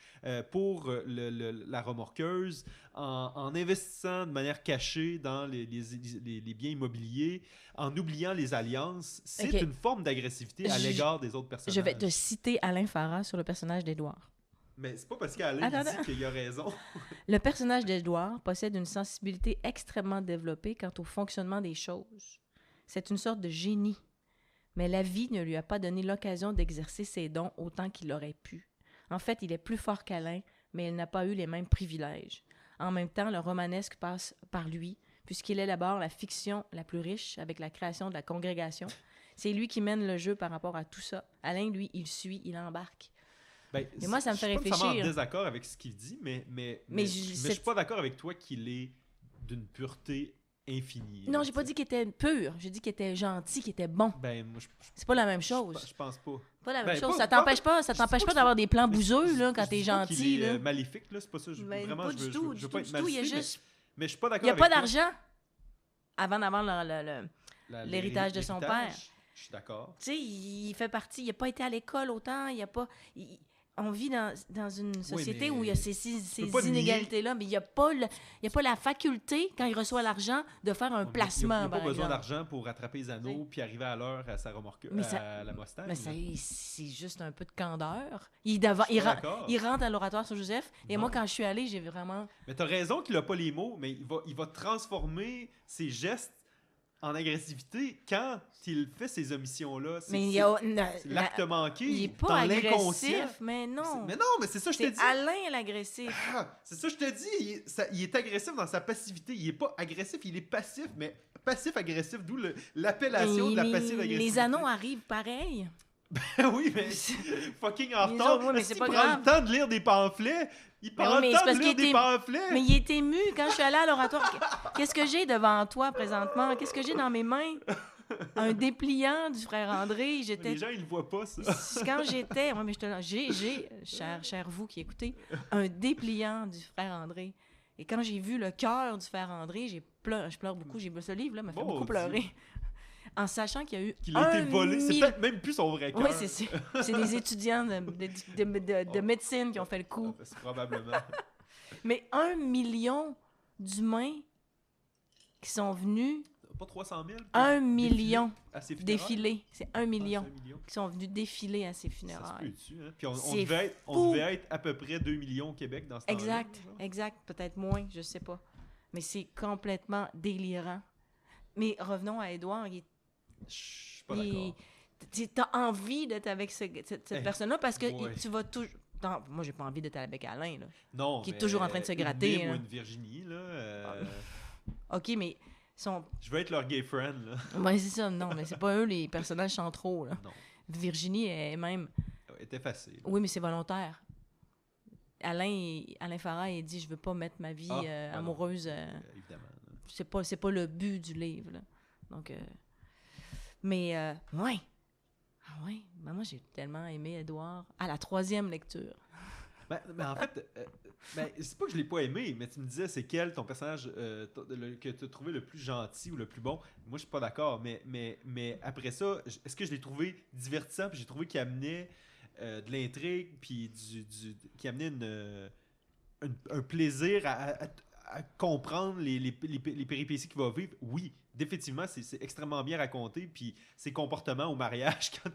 pour la remorqueuse, en investissant de manière cachée dans les biens immobiliers, en oubliant les alliances. C'est une forme d'agressivité à l'égard des autres personnages. Je vais te citer Alain Farah sur le personnage d'Édouard. Mais c'est pas parce qu'Alain dit qu'il a raison. Le personnage d'Édouard possède une sensibilité extrêmement développée quant au fonctionnement des choses. C'est une sorte de génie. Mais la vie ne lui a pas donné l'occasion d'exercer ses dons autant qu'il aurait pu. En fait, il est plus fort qu'Alain, mais il n'a pas eu les mêmes privilèges. En même temps, le romanesque passe par lui, puisqu'il élabore la fiction la plus riche avec la création de la congrégation. C'est lui qui mène le jeu par rapport à tout ça. Alain, lui, il suit, il embarque. Ben, mais moi, ça me fait réfléchir. Je suis pas en désaccord avec ce qu'il dit, mais je suis pas d'accord avec toi qu'il est d'une pureté infinie. Non, j'ai pas dit qu'il était pur. J'ai dit qu'il était gentil, qu'il était bon. Ben, moi, c'est pas la même chose. Je pense pas. Pas la même chose. Ça t'empêche pas d'avoir des plans bouseux là, quand t'es gentil. Il est maléfique, là, c'est pas ça. Vraiment, pas du tout. Je veux pas être maléfique. Il y a juste... mais je suis pas d'accord avec toi. Il n'y a pas d'argent avant d'avoir l'héritage de son père. Je suis d'accord. Tu sais, il fait partie... Il n'a pas été à l'école autant, il a pas... On vit dans une société où il y a ces inégalités-là, mais il n'y a pas la faculté, quand il reçoit l'argent, de faire un placement. Il n'a pas besoin d'argent pour rattraper les anneaux puis arriver à l'heure à sa remorqueuse, à la Mustang. Mais c'est juste un peu de candeur. Il rentre à l'oratoire sur Joseph, et moi, quand je suis allée, j'ai vraiment... Mais tu as raison qu'il n'a pas les mots, mais il va transformer ses gestes en agressivité quand il fait ces omissions-là. C'est l'acte manqué. Il n'est pas agressif, mais non. Mais non, mais c'est ça que je te dis. C'est Alain l'agressif. C'est ça que je te dis. Il est agressif dans sa passivité. Il n'est pas agressif, il est passif, mais passif-agressif, d'où l'appellation de la passive-agressivité. Les anneaux arrivent pareil. Ben oui, mais fucking en retard. Mais c'est pas grave. Il prend le temps de lire des pamphlets. Il prend le temps de lire des pamphlets. Mais il est ému quand je suis allée à l'oratoire. Qu'est-ce que j'ai devant toi présentement? Qu'est-ce que j'ai dans mes mains? Un dépliant du frère André. Les gens, ils le voient pas, ça. Quand j'étais... Ouais, mais j'ai, cher vous qui écoutez, un dépliant du frère André. Et quand j'ai vu le cœur du frère André, je pleure beaucoup. Ce livre-là m'a fait beaucoup pleurer. En sachant qu'il y a eu Qu'il a été volé. C'est peut-être même plus son vrai cœur. Oui, c'est des étudiants de médecine qui ont fait le coup. C'est probablement. Mais 1 million d'humains qui sont venus... Pas 300 000? 1 million défilés. C'est 1 million qui sont venus défiler à ses funérailles. Ça se peut-tu, hein? Puis on devait être à peu près 2 millions au Québec dans ce temps-là. Exact. Peut-être moins, je sais pas. Mais c'est complètement délirant. Mais revenons à Édouard. Je suis pas d'accord. T'as envie d'être avec cette personne-là parce que tu vas toujours... Non, moi, j'ai pas envie d'être avec Alain, là. Non, qui est toujours en train de se gratter. Ou une Virginie, là. OK, mais... Je veux être leur gay friend, là. Ouais, c'est ça. Non, mais c'est pas eux les personnages centraux, là. Non. Virginie est même... Elle était facile. Oui, mais c'est volontaire. Alain Farah, il dit « Je veux pas mettre ma vie amoureuse... évidemment. C'est pas le but du livre, là. Donc... Mais, ouais. Ah ouais? Ben moi, j'ai tellement aimé Édouard à la 3e lecture. Ben en fait, c'est pas que je l'ai pas aimé, mais tu me disais c'est quel ton personnage que tu as trouvé le plus gentil ou le plus bon. Moi, je suis pas d'accord, mais après ça, est-ce que je l'ai trouvé divertissant, puis j'ai trouvé qu'il amenait de l'intrigue, puis qui amenait un plaisir à comprendre les péripéties qu'il va vivre? Oui, définitivement, c'est extrêmement bien raconté. Puis ses comportements au mariage, quand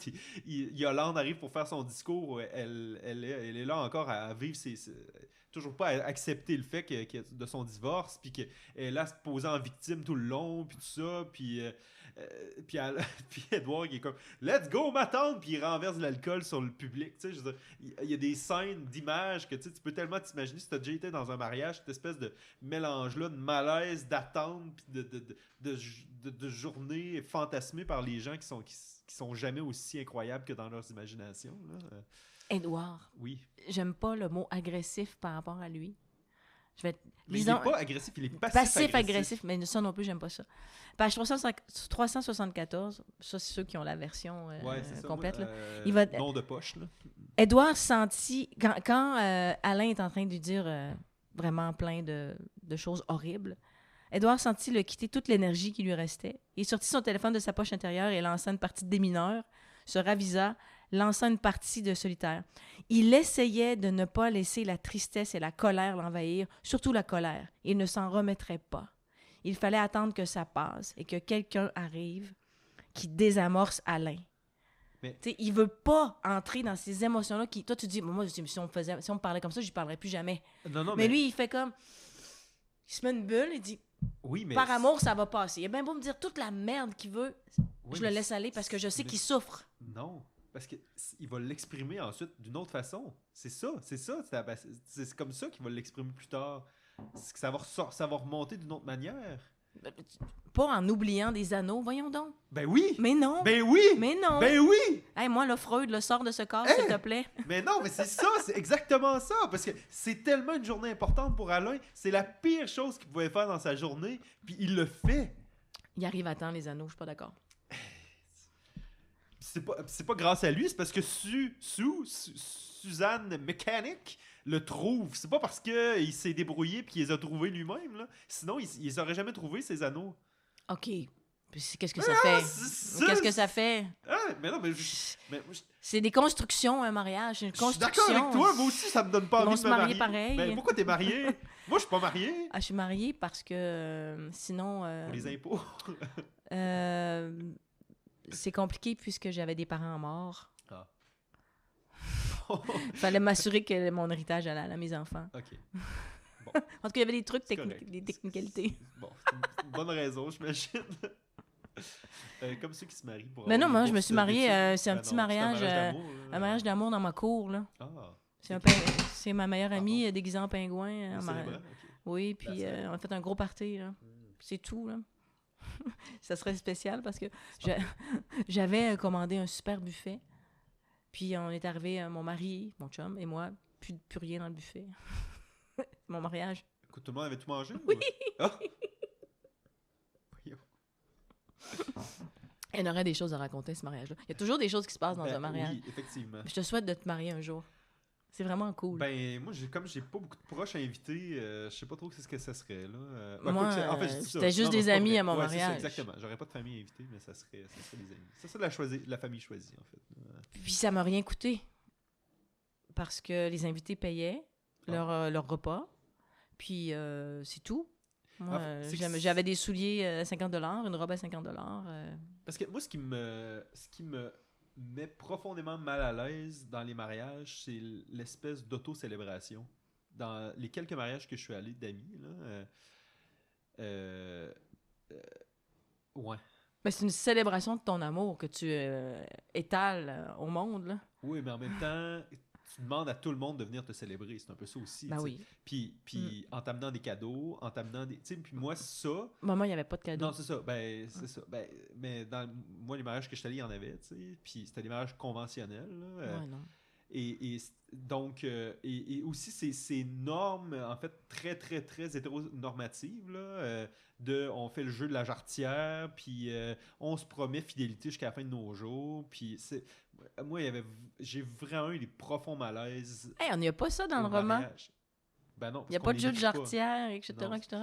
Yolande arrive pour faire son discours, elle est là encore à vivre toujours pas à accepter le fait de son divorce, puis qu'elle est là à se poser en victime tout le long, puis tout ça, puis Edouard il est comme « Let's go, ma tante! » Puis il renverse de l'alcool sur le public. Tu sais, je veux dire, il y a des scènes d'images que tu peux tellement t'imaginer si tu as déjà été dans un mariage, cette espèce de mélange-là de malaise, d'attente, puis de journées fantasmées par les gens qui sont jamais aussi incroyables que dans leurs imaginations. Là. Édouard. Oui. J'aime pas le mot agressif par rapport à lui. Mais il n'est pas agressif, il est passif-agressif. Mais ça non plus, j'aime pas ça. Page 374, ça, c'est ceux qui ont la version complète. Moi, nom de poche. Là. Édouard sentit, quand Alain est en train de lui dire vraiment plein de choses horribles, Édouard sentit le quitter toute l'énergie qui lui restait. Il sortit son téléphone de sa poche intérieure et lança une partie de démineur, se ravisa, lança une partie de solitaire. Il essayait de ne pas laisser la tristesse et la colère l'envahir, surtout la colère. Il ne s'en remettrait pas. Il fallait attendre que ça passe et que quelqu'un arrive qui désamorce Alain. Mais... il veut pas entrer dans ces émotions-là qui... Toi, tu dis, moi, si on me parlait comme ça, je ne parlerais plus jamais. Non, mais lui, il fait comme... Il se met une bulle, il dit... Oui, mais par amour, ça va passer. Il a bien beau me dire toute la merde qu'il veut, je le laisse aller parce que je sais qu'il souffre. Non. Parce qu'il va l'exprimer ensuite d'une autre façon. C'est ça. C'est comme ça qu'il va l'exprimer plus tard. Ça va remonter d'une autre manière. Pas en oubliant des anneaux, voyons donc. Ben oui! Mais non! Ben oui! Mais non! Ben oui! Hey, moi, là, Freud, sort de ce corps, s'il te plaît. Mais non, mais c'est ça, c'est exactement ça. Parce que c'est tellement une journée importante pour Alain. C'est la pire chose qu'il pouvait faire dans sa journée, puis il le fait. Il arrive à temps, les anneaux, je suis pas d'accord. C'est pas grâce à lui, c'est parce que Suzanne Mechanic le trouve. C'est pas parce qu'il s'est débrouillé puis qu'il les a trouvés lui-même. Là. Sinon, il les aurait jamais trouvés, ces anneaux. OK. Qu'est-ce que ça fait? Qu'est-ce que ça fait? Mais non, c'est des constructions, un mariage. Une construction. Je suis d'accord avec toi. Moi aussi, ça me donne pas envie de me marier. Pareil. Mais pourquoi t'es mariée? Moi, je suis pas mariée. Je suis mariée parce que sinon... Pour les impôts. C'est compliqué puisque j'avais des parents morts. Ah. Il fallait m'assurer que mon héritage allait à mes enfants. OK. Bon. En tout cas, il y avait des trucs, des technicalités. Bon, c'est une bonne raison, j'imagine. Comme ceux qui se marient pour... Mais non, moi, je me suis mariée, c'est un petit mariage, un mariage d'amour dans ma cour, là. Ah. C'est ma meilleure amie déguisée en pingouin. Okay. Oui, puis on a fait un gros party, là. C'est tout, là. Ça serait spécial parce que j'avais commandé un super buffet. Puis on est arrivé, mon mari, mon chum et moi, plus rien dans le buffet. Mon mariage. Écoute, tout le monde avait tout mangé? Oui! Oh. Il y en aurait des choses à raconter, ce mariage-là. Il y a toujours des choses qui se passent dans un mariage. Oui, effectivement. Je te souhaite de te marier un jour. C'est vraiment cool. Ben, moi, comme j'ai pas beaucoup de proches invités, je sais pas trop ce que ça serait, là. Moi, en fait, je dis ça. c'était juste Non, des c'est pas amis vrai. à mon Ouais, c'est ça, mariage. exactement. J'aurais pas de famille invitée, mais ça serait des amis. C'est ça la famille choisie, en fait. Puis ça m'a rien coûté. Parce que les invités payaient leur repas. Puis c'est tout. Moi, j'avais des souliers à 50 $, une robe à 50 $. Parce que moi, ce qui me met profondément mal à l'aise dans les mariages, c'est l'espèce d'auto-célébration. Dans les quelques mariages que je suis allé d'amis, là, ouais. Ben, c'est une célébration de ton amour que tu étales au monde, là. Oui, mais en même temps, tu demandes à tout le monde de venir te célébrer. C'est un peu ça aussi. Ben t'sais. oui. Puis en t'amenant des cadeaux, en t'amenant des. Tu sais, puis moi, ça. Maman, il n'y avait pas de cadeau. Non, c'est ça. Ben, c'est ça. Ben, mais moi, les mariages que je suis allé, il y en avait, tu sais. Puis c'était des mariages conventionnels, là. Ouais, non. Donc, aussi, ces normes, en fait, très, très, très hétéronormatives, là, on fait le jeu de la jarretière, puis on se promet fidélité jusqu'à la fin de nos jours, puis moi, j'ai vraiment eu des profonds malaises Hey, on n'y a pas ça dans au le roman. mariage. Ben non, Il n'y a parce pas qu'on de jeu de les écrit pas. jarretière, etc., Non. etc.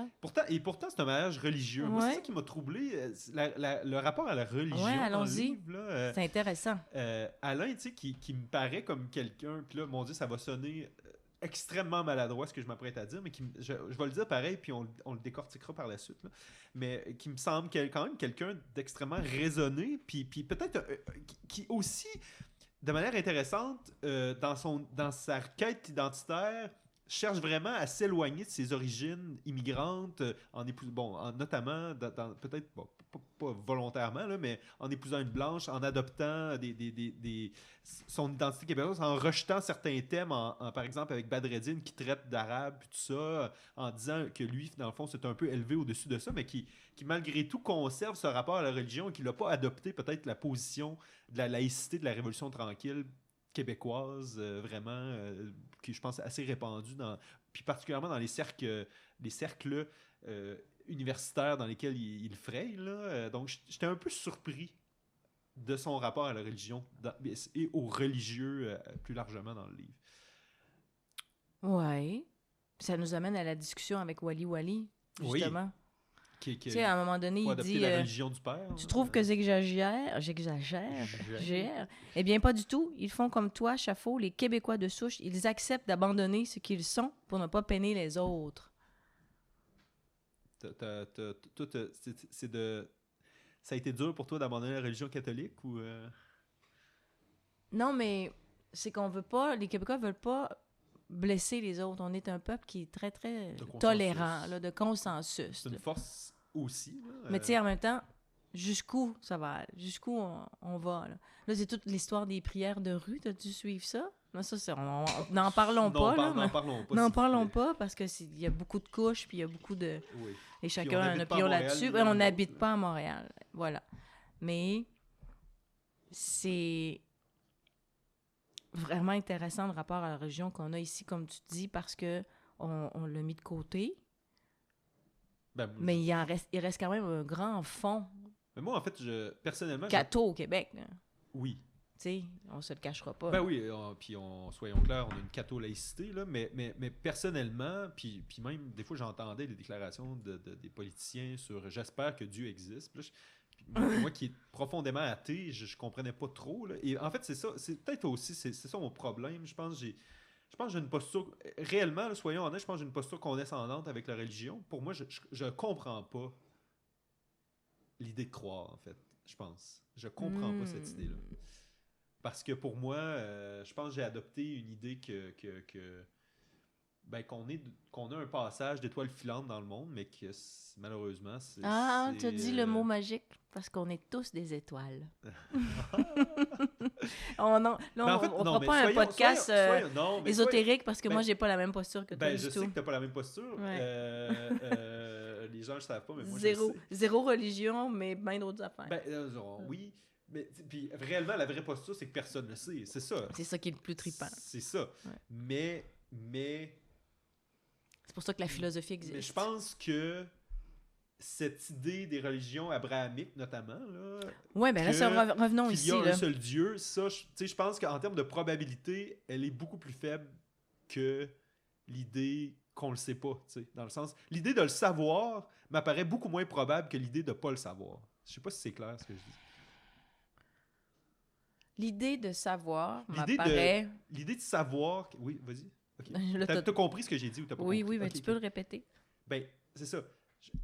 Pourtant, c'est un mariage religieux. Moi, c'est ça qui m'a troublé. Le rapport à la religion Ouais, dans le allons-y. livre, là, C'est intéressant. Alain, tu sais, qui me paraît comme quelqu'un, puis là, mon Dieu, ça va sonner extrêmement maladroit ce que je m'apprête à dire, mais je vais le dire pareil, puis on le décortiquera par la suite, là, mais qui me semble quand même quelqu'un d'extrêmement raisonné, puis peut-être qui aussi, de manière intéressante, dans sa quête identitaire, cherche vraiment à s'éloigner de ses origines immigrantes, notamment, peut-être pas volontairement, là, mais en épousant une blanche, en adoptant son identité québécoise, en rejetant certains thèmes, par exemple avec Badreddine qui traite d'arabe, puis tout ça, en disant que lui, dans le fond, c'est un peu élevé au-dessus de ça, mais qui malgré tout conserve ce rapport à la religion et qui n'a pas adopté peut-être la position de la laïcité de la Révolution tranquille québécoise, vraiment, qui je pense assez répandue, puis particulièrement dans les cercles universitaires dans lesquels il fraye. Là. Donc, j'étais un peu surpris de son rapport à la religion et aux religieux plus largement dans le livre. Ouais. Ça nous amène à la discussion avec Wally Wally, justement. Oui. Tu sais, à un moment donné, il dit... la religion du père. Tu trouves que j'exagère? Eh bien, pas du tout. Ils font comme toi, Chafaud, les Québécois de souche. Ils acceptent d'abandonner ce qu'ils sont pour ne pas peiner les autres. Ça a été dur pour toi d'abandonner la religion catholique ou... Non, mais c'est qu'on veut pas... Les Québécois veulent pas blesser les autres. On est un peuple qui est très, très tolérant, là, de consensus. C'est une force aussi. Là, mais tu sais, en même temps, jusqu'où ça va aller? Jusqu'où on va? Là, c'est toute l'histoire des prières de rue. T'as-tu suivi ça? Là, ça, n'en parlons pas. N'en parlons pas parce qu'il y a beaucoup de couches puis il y a beaucoup de... Oui. Et chacun a une opinion là-dessus. On n'habite pas à Montréal. Voilà. Mais c'est vraiment intéressant le rapport à la religion qu'on a ici, comme tu dis, parce que on l'a mis de côté. Mais il reste quand même un grand fond. Mais moi, en fait, personnellement... Catho au Québec. Là. Oui. Tu sais, on se le cachera pas. Ben oui, puis soyons clairs, on a une catho-laïcité, là, mais personnellement, puis même, des fois, j'entendais des déclarations des politiciens sur « j'espère que Dieu existe ». Moi qui est profondément athée, je comprenais pas trop. Là. Et en fait, c'est ça, c'est peut-être aussi, c'est ça mon problème. Je pense que j'ai une posture, réellement, là, soyons honnêtes, je pense que j'ai une posture condescendante avec la religion. Pour moi, je comprends pas l'idée de croire, en fait, je pense. Je comprends pas cette idée-là. Parce que pour moi, je pense que j'ai adopté une idée qu'on a un passage d'étoiles filantes dans le monde, mais que malheureusement, tu as dit le mot magique, parce qu'on est tous des étoiles. On fera pas un podcast ésotérique, parce que moi, j'ai pas la même posture que toi du tout. Je sais que t'as pas la même posture. Ouais. Les gens ne savent pas, mais moi, je sais. Zéro religion, mais bien d'autres affaires. Oui. Mais puis réellement, la vraie posture, c'est que personne ne le sait. C'est ça. C'est ça qui est le plus trippant. C'est ça. Ouais. Mais... C'est pour ça que la philosophie existe. Mais je pense que cette idée des religions abrahamiques, notamment, là, Oui, bien là, revenons qu'il ici. y a Là. un seul Dieu, ça, je pense qu'en termes de probabilité, elle est beaucoup plus faible que l'idée qu'on le sait pas, dans le sens... L'idée de le savoir m'apparaît beaucoup moins probable que l'idée de pas le savoir. Je sais pas si c'est clair ce que je dis. L'idée de savoir m'apparaît... L'idée de savoir... Oui, vas-y. Okay. T'as compris ce que j'ai dit ou t'as pas compris? Oui, mais tu peux le répéter. Ben, c'est ça.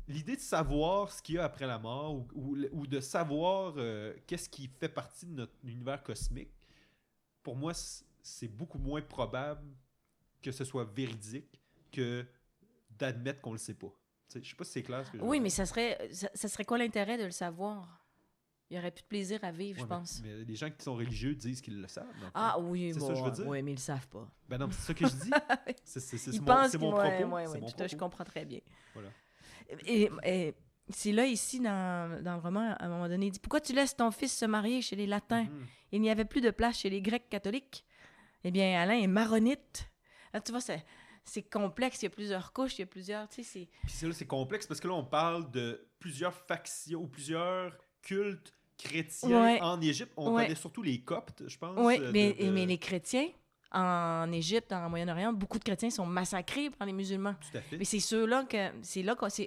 L'idée de savoir ce qu'il y a après la mort ou de savoir qu'est-ce qui fait partie de notre univers cosmique, pour moi, c'est beaucoup moins probable que ce soit véridique que d'admettre qu'on le sait pas. Je sais pas si c'est clair ce que je veux dire. Mais ça serait quoi l'intérêt de le savoir? Il n'y aurait plus de plaisir à vivre, je pense. Mais les gens qui sont religieux disent qu'ils le savent. Oui, c'est ça que je veux dire. Oui, mais ils le savent pas. Ben non, c'est ça que je dis. Ils pensent mon propos. Oui, je comprends très bien. Voilà. Et c'est là, ici, dans le roman, à un moment donné, il dit « Pourquoi tu laisses ton fils se marier chez les Latins? Il n'y avait plus de place chez les Grecs catholiques. » Eh bien, Alain est maronite. Là, tu vois, c'est complexe, il y a plusieurs couches, il y a plusieurs... Puis là, c'est complexe parce que là, on parle de plusieurs factions ou plusieurs cultes chrétiens en Égypte. On connaît surtout les Coptes, je pense. Oui, mais les chrétiens, en Égypte, en Moyen-Orient, beaucoup de chrétiens sont massacrés par les musulmans. Tout à fait. Mais c'est c'est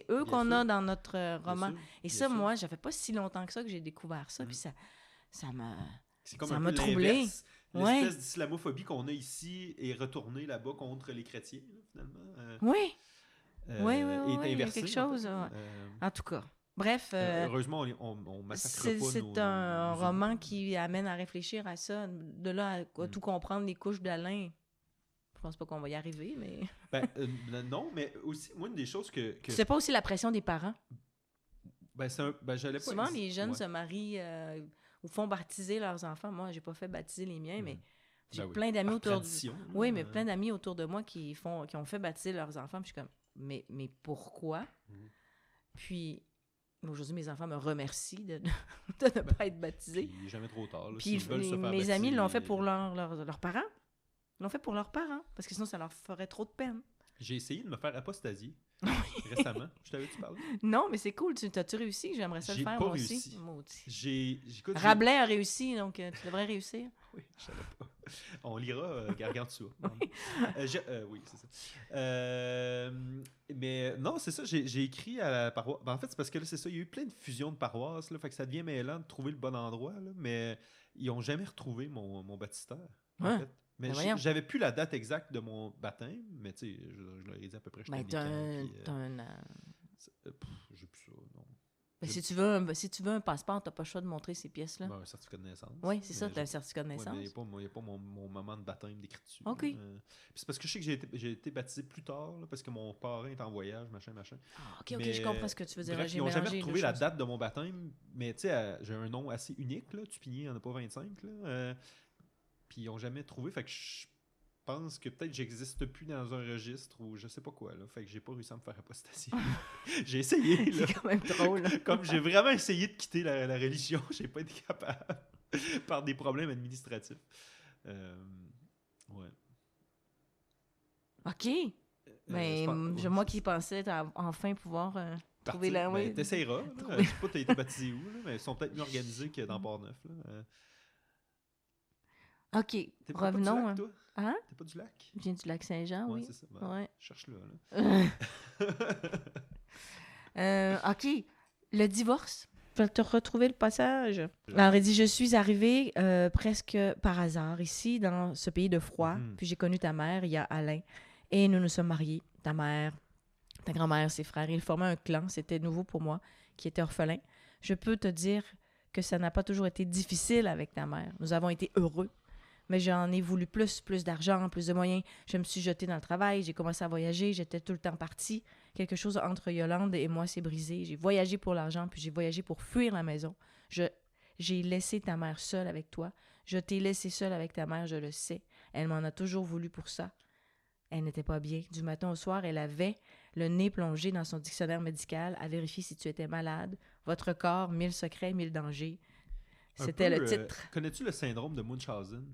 eux qu'on a dans notre roman. Et ça, moi, ça fait pas si longtemps que ça que j'ai découvert ça, puis ça m'a troublé. L'espèce d'islamophobie qu'on a ici est retournée là-bas contre les chrétiens, là, finalement. Oui, il y a quelque chose. En tout cas. Bref. Heureusement, on massacre pas c'est un roman qui amène à réfléchir à ça, de là à tout comprendre les couches d'Alain. Je pense pas qu'on va y arriver, mais... non, mais aussi, moi, une des choses que... C'est pas aussi la pression des parents? J'allais pas... Souvent, les jeunes se marient ou font baptiser leurs enfants. Moi, j'ai pas fait baptiser les miens, mais j'ai plein d'amis autour mais plein d'amis autour de moi qui ont fait baptiser leurs enfants. Puis je suis comme, mais pourquoi? Puis... Aujourd'hui, mes enfants me remercient de ne pas être baptisés. Il n'est jamais trop tard. Là, puis mes amis l'ont fait pour leurs parents. Ils l'ont fait pour leurs parents, parce que sinon, ça leur ferait trop de peine. J'ai essayé de me faire apostasier récemment. Je t'avais-tu parlé? Non, mais c'est cool. T'as-tu réussi? J'aimerais ça le faire, moi réussi. aussi. Rabelais a réussi, donc tu devrais réussir. Oui, je savais pas. On lira Gargantua. Oui, c'est ça. Mais non, c'est ça. J'ai écrit à la paroisse. En fait, c'est parce que là, c'est ça. Il y a eu plein de fusions de paroisses. Là, fait que ça devient mêlant de trouver le bon endroit. Là, mais ils n'ont jamais retrouvé mon baptistère. En fait. Mais j'avais plus la date exacte de mon baptême. Mais tu sais, je leur ai dit à peu près. T'as j'ai plus ça, non. Si tu veux un passeport, t'as pas le choix de montrer ces pièces-là. Un certificat de naissance. Oui, c'est ça, t'as un certificat de naissance. Mais il n'y a pas mon moment de baptême décrit dessus. OK. C'est parce que je sais que j'ai été baptisé plus tard, là, parce que mon parrain est en voyage, machin. OK, je comprends ce que tu veux dire. Bref, ils n'ont jamais retrouvé la date de mon baptême, mais tu sais, j'ai un nom assez unique, là. Tupinier, il n'y en a pas 25, là. Puis ils n'ont jamais trouvé, fait que je pense que peut-être j'existe plus dans un registre ou je sais pas quoi, là. Fait que j'ai pas réussi à me faire apostasier. J'ai essayé, là. C'est quand même drôle. Comme j'ai vraiment essayé de quitter la religion, j'ai pas été capable par des problèmes administratifs. Ouais. OK. Mais moi qui pensais enfin pouvoir trouver la... Ben, t'essayeras. Je sais pas t'as été baptisé où, là, mais ils sont peut-être mieux organisés que dans Port-Neuf. OK. Revenons. Pas du lac, toi? Hein? T'es pas du lac? Je viens du lac Saint-Jean, oui. C'est ça. Ben, cherche-le, là. OK. Le divorce. Tu vas te retrouver le passage. Alors, il dit, je suis arrivée presque par hasard ici, dans ce pays de froid. Puis j'ai connu ta mère, il y a Alain. Et nous nous sommes mariés. Ta mère, ta grand-mère, ses frères. Ils formaient un clan. C'était nouveau pour moi, qui était orphelin. Je peux te dire que ça n'a pas toujours été difficile avec ta mère. Nous avons été heureux. Mais j'en ai voulu plus d'argent, plus de moyens. Je me suis jetée dans le travail, j'ai commencé à voyager, j'étais tout le temps partie. Quelque chose entre Yolande et moi s'est brisé. J'ai voyagé pour l'argent, puis j'ai voyagé pour fuir la maison. J'ai laissé ta mère seule avec toi. Je t'ai laissé seule avec ta mère, je le sais. Elle m'en a toujours voulu pour ça. Elle n'était pas bien. Du matin au soir, elle avait le nez plongé dans son dictionnaire médical à vérifier si tu étais malade. Votre corps, 1000 secrets, 1000 dangers. C'était le titre. Connais-tu le syndrome de Munchausen?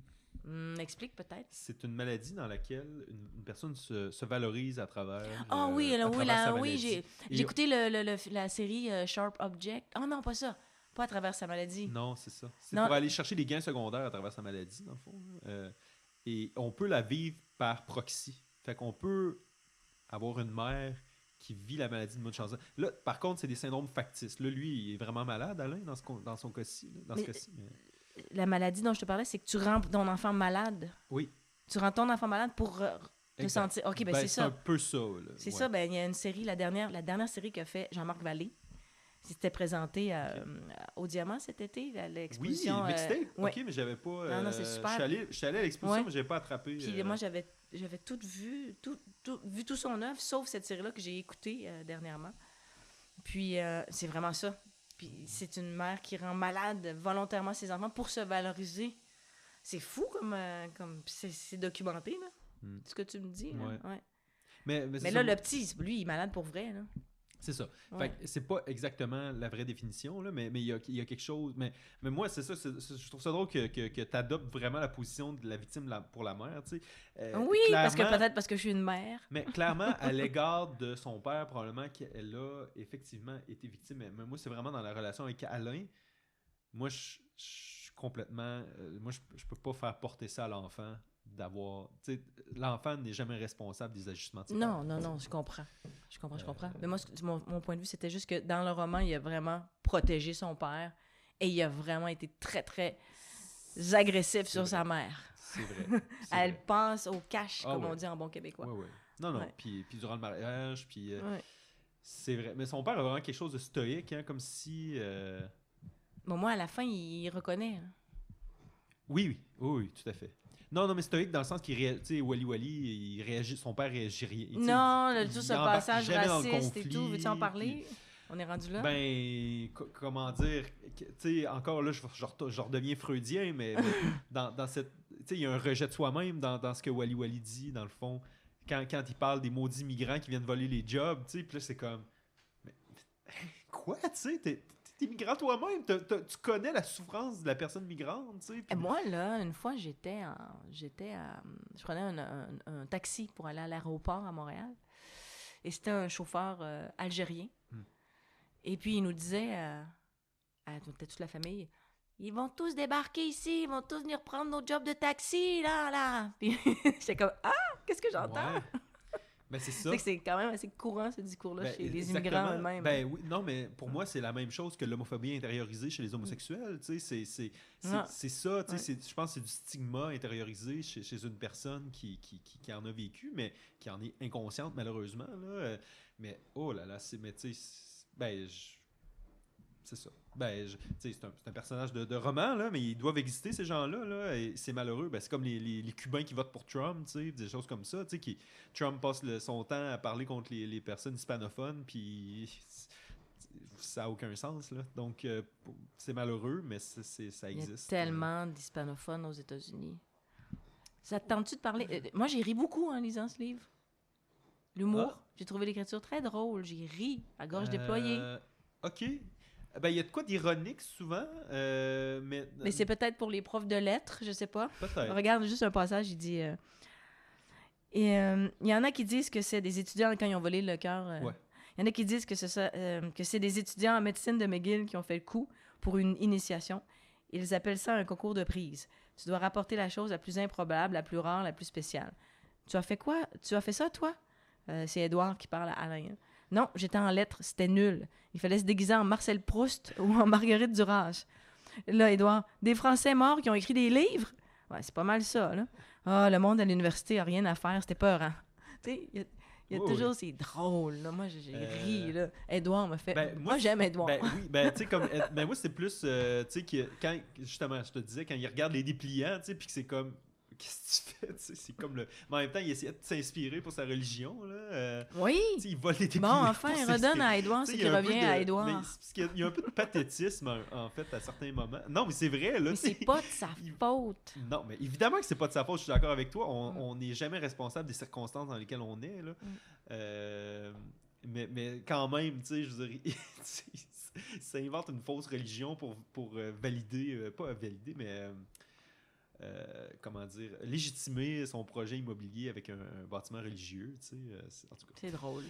Explique peut-être. C'est une maladie dans laquelle une personne se valorise à travers Ah oui, à travers sa oui, maladie. j'ai écouté la série Sharp Object. Oh non, pas ça. Pas à travers sa maladie. Non, c'est ça. C'est Non. pour aller chercher des gains secondaires à travers sa maladie, dans le fond. Et on peut la vivre par proxy. Fait qu'on peut avoir une mère qui vit la maladie de Munchausen. Là, par contre, c'est des syndromes factices. Là, lui, il est vraiment malade, Alain, dans son cas-ci. La maladie dont je te parlais, c'est que tu rends ton enfant malade. Oui. Tu rends ton enfant malade pour te sentir... OK, ben c'est ça. C'est un peu ça. Là. C'est ça. Ben il y a une série, la dernière série qu'a fait Jean-Marc Vallée. C'était présenté au Diamant cet été, l'exposition. Oui, mixtape. Ouais. OK, mais j'avais pas... Non, c'est super. Je suis allé à l'exposition, mais j'avais pas attrapé... Puis moi, j'avais tout vu, vu tout son œuvre, sauf cette série-là que j'ai écoutée dernièrement. Puis c'est vraiment ça. Puis c'est une mère qui rend malade volontairement ses enfants pour se valoriser. C'est fou comme c'est documenté, là. C'est ce que tu me dis, là. Ouais. Mais là, le petit, lui, il est malade pour vrai, là. C'est ça. Ouais. Fait que c'est pas exactement la vraie définition, là, mais il y a quelque chose. Mais moi, c'est ça. Je trouve ça drôle que tu adoptes vraiment la position de la victime pour la mère. Tu sais. Oui, peut-être parce que je suis une mère. Mais clairement, à l'égard de son père, probablement qu'elle a effectivement été victime. Mais moi, c'est vraiment dans la relation avec Alain. Moi, je suis complètement. Moi, je peux pas faire porter ça à l'enfant. L'enfant n'est jamais responsable des ajustements de ses parents. Non, je comprends. Mais moi, mon point de vue, c'était juste que dans le roman, il a vraiment protégé son père et il a vraiment été très, très agressif sur sa mère. C'est vrai. Elle passe au cash, comme on dit en bon québécois. Oui. Non. Ouais. Puis durant le mariage, puis c'est vrai. Mais son père a vraiment quelque chose de stoïque, hein, comme si... Bon, moi, à la fin, il reconnaît. Hein. Oui, tout à fait. Non, mais stoïque dans le sens qu'il réagit, tu sais, Wally, il réagit, son père réagit rien. Tout ce passage raciste et tout, veux-tu en parler? Puis, on est rendu là? Ben, comment dire, tu sais, encore là, je redeviens freudien, mais dans cette, tu sais, il y a un rejet de soi-même dans ce que Wally dit, dans le fond, quand il parle des maudits migrants qui viennent voler les jobs, tu sais, puis là, c'est comme, mais, quoi, tu sais, t'es migrant toi-même, tu connais la souffrance de la personne migrante, tu sais. Et moi, là, une fois, je prenais un taxi pour aller à l'aéroport à Montréal. Et c'était un chauffeur algérien. Et puis, il nous disait à toute la famille, ils vont tous débarquer ici, ils vont tous venir prendre nos jobs de taxi, là. Puis, j'étais comme, qu'est-ce que j'entends? Ouais. Ben, c'est ça. C'est quand même assez courant, ce discours-là, chez les immigrants eux-mêmes. Ben oui, non, mais pour moi, c'est la même chose que l'homophobie intériorisée chez les homosexuels. Tu sais, c'est ça. Tu sais, je pense que c'est du stigma intériorisé chez une personne qui en a vécu, mais qui en est inconsciente, malheureusement. Là. Mais, oh là là, mais tu sais, c'est ça. C'est un personnage de roman, là, mais ils doivent exister, ces gens-là, là, et c'est malheureux. Ben, c'est comme les Cubains qui votent pour Trump, des choses comme ça. Trump passe son temps à parler contre les personnes hispanophones, puis ça n'a aucun sens. Là. Donc, c'est malheureux, mais ça existe. Il y a tellement d'hispanophones aux États-Unis. Ça te tente-tu de parler? Moi, j'ai ri beaucoup en lisant ce livre. L'humour. J'ai trouvé l'écriture très drôle. J'ai ri à gorge déployée. OK. Ben, il y a de quoi d'ironique souvent, mais c'est peut-être pour les profs de lettres, je sais pas. Peut-être. Regarde juste un passage, il dit... il y en a qui disent que c'est des étudiants, quand ils ont volé le cœur... Il y en a qui disent que c'est des étudiants en médecine de McGill qui ont fait le coup pour une initiation. Ils appellent ça un concours de prise. Tu dois rapporter la chose la plus improbable, la plus rare, la plus spéciale. Tu as fait quoi? Tu as fait ça, toi? C'est Édouard qui parle à Alain. Non, j'étais en lettres, c'était nul. Il fallait se déguiser en Marcel Proust ou en Marguerite Duras. Là, Édouard, des Français morts qui ont écrit des livres? Ouais, c'est pas mal ça, là. Le monde à l'université a rien à faire, c'était peurant. Tu sais, il y a toujours... C'est drôle, là. Moi, j'ai ri, là. Édouard m'a fait... moi, j'aime Édouard. Oui, tu sais, comme... moi, c'est plus, tu sais, quand... Justement, je te disais, quand il regarde les dépliants, tu sais, puis que c'est comme... Qu'est-ce que tu fais? T'sais, c'est comme le... Mais en même temps, il essayait de s'inspirer pour sa religion. Là. Oui! Il vole les dépliants. Bon, enfin, il redonne à Édouard ce qui revient à Édouard. Il y a un peu de pathétisme, en fait, à certains moments. Non, mais c'est vrai. Là, mais c'est pas de sa faute. Non, mais évidemment que c'est pas de sa faute. Je suis d'accord avec toi. On n'est jamais responsable des circonstances dans lesquelles on est. Là. Mais quand même, tu sais, je veux dire... ça invente une fausse religion pour valider... pas valider, mais... comment dire, légitimer son projet immobilier avec un bâtiment religieux, tu sais, en tout cas. C'est drôle.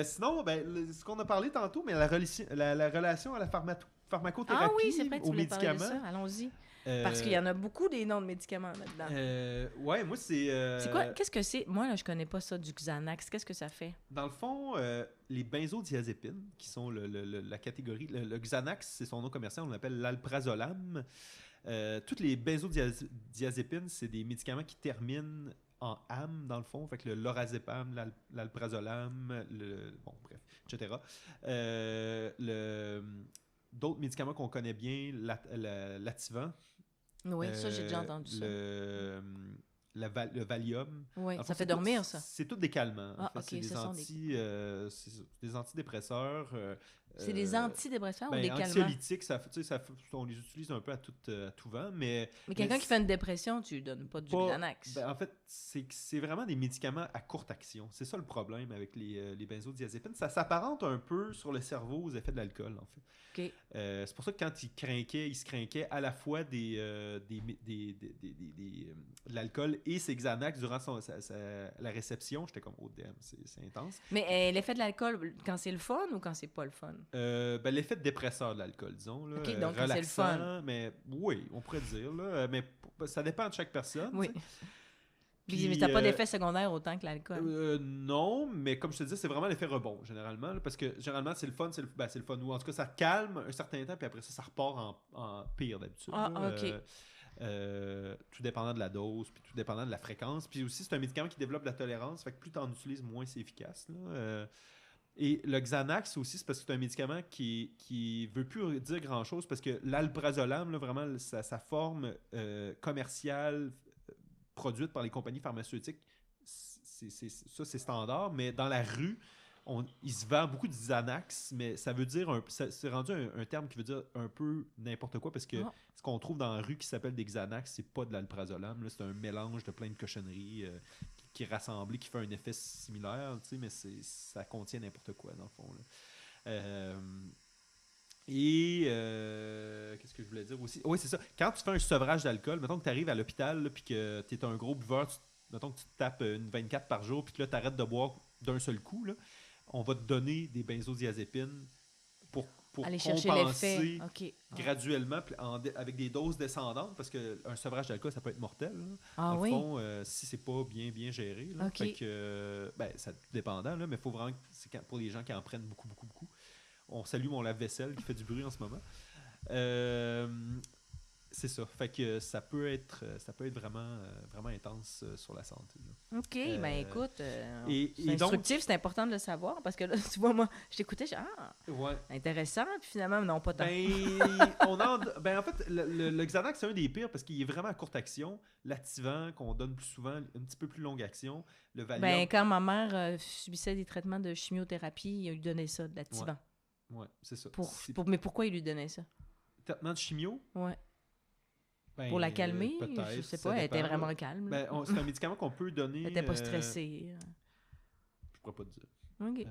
Sinon, ce qu'on a parlé tantôt, mais la relation à la pharmacothérapie, Ah oui, c'est vrai que tu aux voulais parler de médicaments. ça. Allons-y. Parce qu'il y en a beaucoup des noms de médicaments là-dedans. Moi, c'est... C'est quoi? Qu'est-ce que c'est? Moi, là, je connais pas ça du Xanax. Qu'est-ce que ça fait? Dans le fond, les benzodiazépines, qui sont la catégorie... Le Xanax, c'est son nom commercial, on l'appelle l'alprazolam. Toutes les benzodiazépines, c'est des médicaments qui terminent en am, dans le fond. Fait que le lorazépam, l'alprazolam, bon, bref, etc. D'autres médicaments qu'on connaît bien, l'Ativan. Oui, ça, j'ai déjà entendu ça. Le Valium. Oui, ça fait dormir, ça. C'est tout des calmants. Ah, en fait. ok, C'est des antidépresseurs. C'est des antidépresseurs ou des calmants? Anxiolytiques, on les utilise un peu à tout vent, mais quelqu'un qui fait une dépression, tu lui donnes pas du Xanax. En fait, c'est vraiment des médicaments à courte action. C'est ça le problème avec les benzodiazépines. Ça s'apparente un peu sur le cerveau aux effets de l'alcool, en fait. Okay. C'est pour ça que quand il se craquait à la fois de l'alcool et ses Xanax durant la réception, j'étais comme, oh damn, c'est intense. Mais l'effet de l'alcool, quand c'est le fun ou quand c'est pas le fun? L'effet de dépresseur de l'alcool, disons. Là, donc relaxant, c'est le fun. Mais oui, on pourrait dire. Là, mais ça dépend de chaque personne. Oui. Puis, mais t'as pas d'effet secondaire autant que l'alcool? Non, mais comme je te dis, c'est vraiment l'effet rebond, généralement. Là, parce que généralement, c'est le fun. C'est le fun. Ou en tout cas, ça calme un certain temps, puis après ça repart en pire d'habitude. Tout dépendant de la dose, puis tout dépendant de la fréquence. Puis aussi, c'est un médicament qui développe la tolérance. Fait que plus tu en utilises, moins c'est efficace. Là. Et le Xanax aussi, c'est parce que c'est un médicament qui veut plus dire grand-chose, parce que l'alprazolam, là, vraiment, sa forme commerciale produite par les compagnies pharmaceutiques, c'est standard, mais dans la rue, il se vend beaucoup de Xanax, mais ça veut dire c'est rendu un terme qui veut dire un peu n'importe quoi, parce que ce qu'on trouve dans la rue qui s'appelle des Xanax, c'est pas de l'alprazolam, là, c'est un mélange de plein de cochonneries qui est rassemblé, qui fait un effet similaire, tu sais, mais ça contient n'importe quoi dans le fond. Là. Qu'est-ce que je voulais dire aussi? Oui, c'est ça. Quand tu fais un sevrage d'alcool, mettons que tu arrives à l'hôpital puis que tu es un gros buveur, mettons que tu te tapes une 24 par jour puis que là, tu arrêtes de boire d'un seul coup, là, on va te donner des benzodiazépines pour aller compenser graduellement avec des doses descendantes, parce qu'un sevrage d'alcool, ça peut être mortel. Là, dans le fond, si c'est pas bien géré. Là, fait que, ça dépendant, là, mais il faut vraiment... C'est pour les gens qui en prennent beaucoup. On salue mon lave-vaisselle qui fait du bruit en ce moment. C'est ça. Fait que ça peut être vraiment, vraiment intense sur la santé. Là. OK. Écoute, c'est instructif, c'est important de le savoir, parce que là, tu vois, moi, je t'écoutais, intéressant, puis finalement, non, pas tant. En fait, le Xanax, c'est un des pires, parce qu'il est vraiment à courte action. L'Ativan, qu'on donne plus souvent, un petit peu plus longue action. Le Valium... quand ma mère subissait des traitements de chimiothérapie, il lui donnait ça, de l'Ativan. Ouais, c'est ça. Mais pourquoi il lui donnait ça? Traitement de chimio? Ouais. Pour la calmer? Je sais pas, elle était vraiment calme. C'est un médicament qu'on peut donner... Elle était pas stressée. Je pourrais pas te dire. Okay.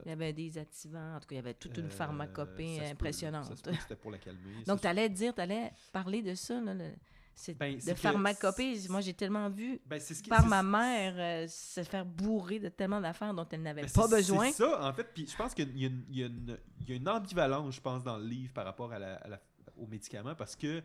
Il y avait des activants, en tout cas, il y avait toute une pharmacopée impressionnante. Ça se peut que c'était pour la calmer. Donc, tu allais parler de ça, là, de pharmacopée. Moi, j'ai tellement vu par ma mère se faire bourrer de tellement d'affaires dont elle n'avait pas besoin. C'est ça, en fait. Puis je pense qu'il y a une ambivalence, je pense, dans le livre par rapport aux médicaments, parce que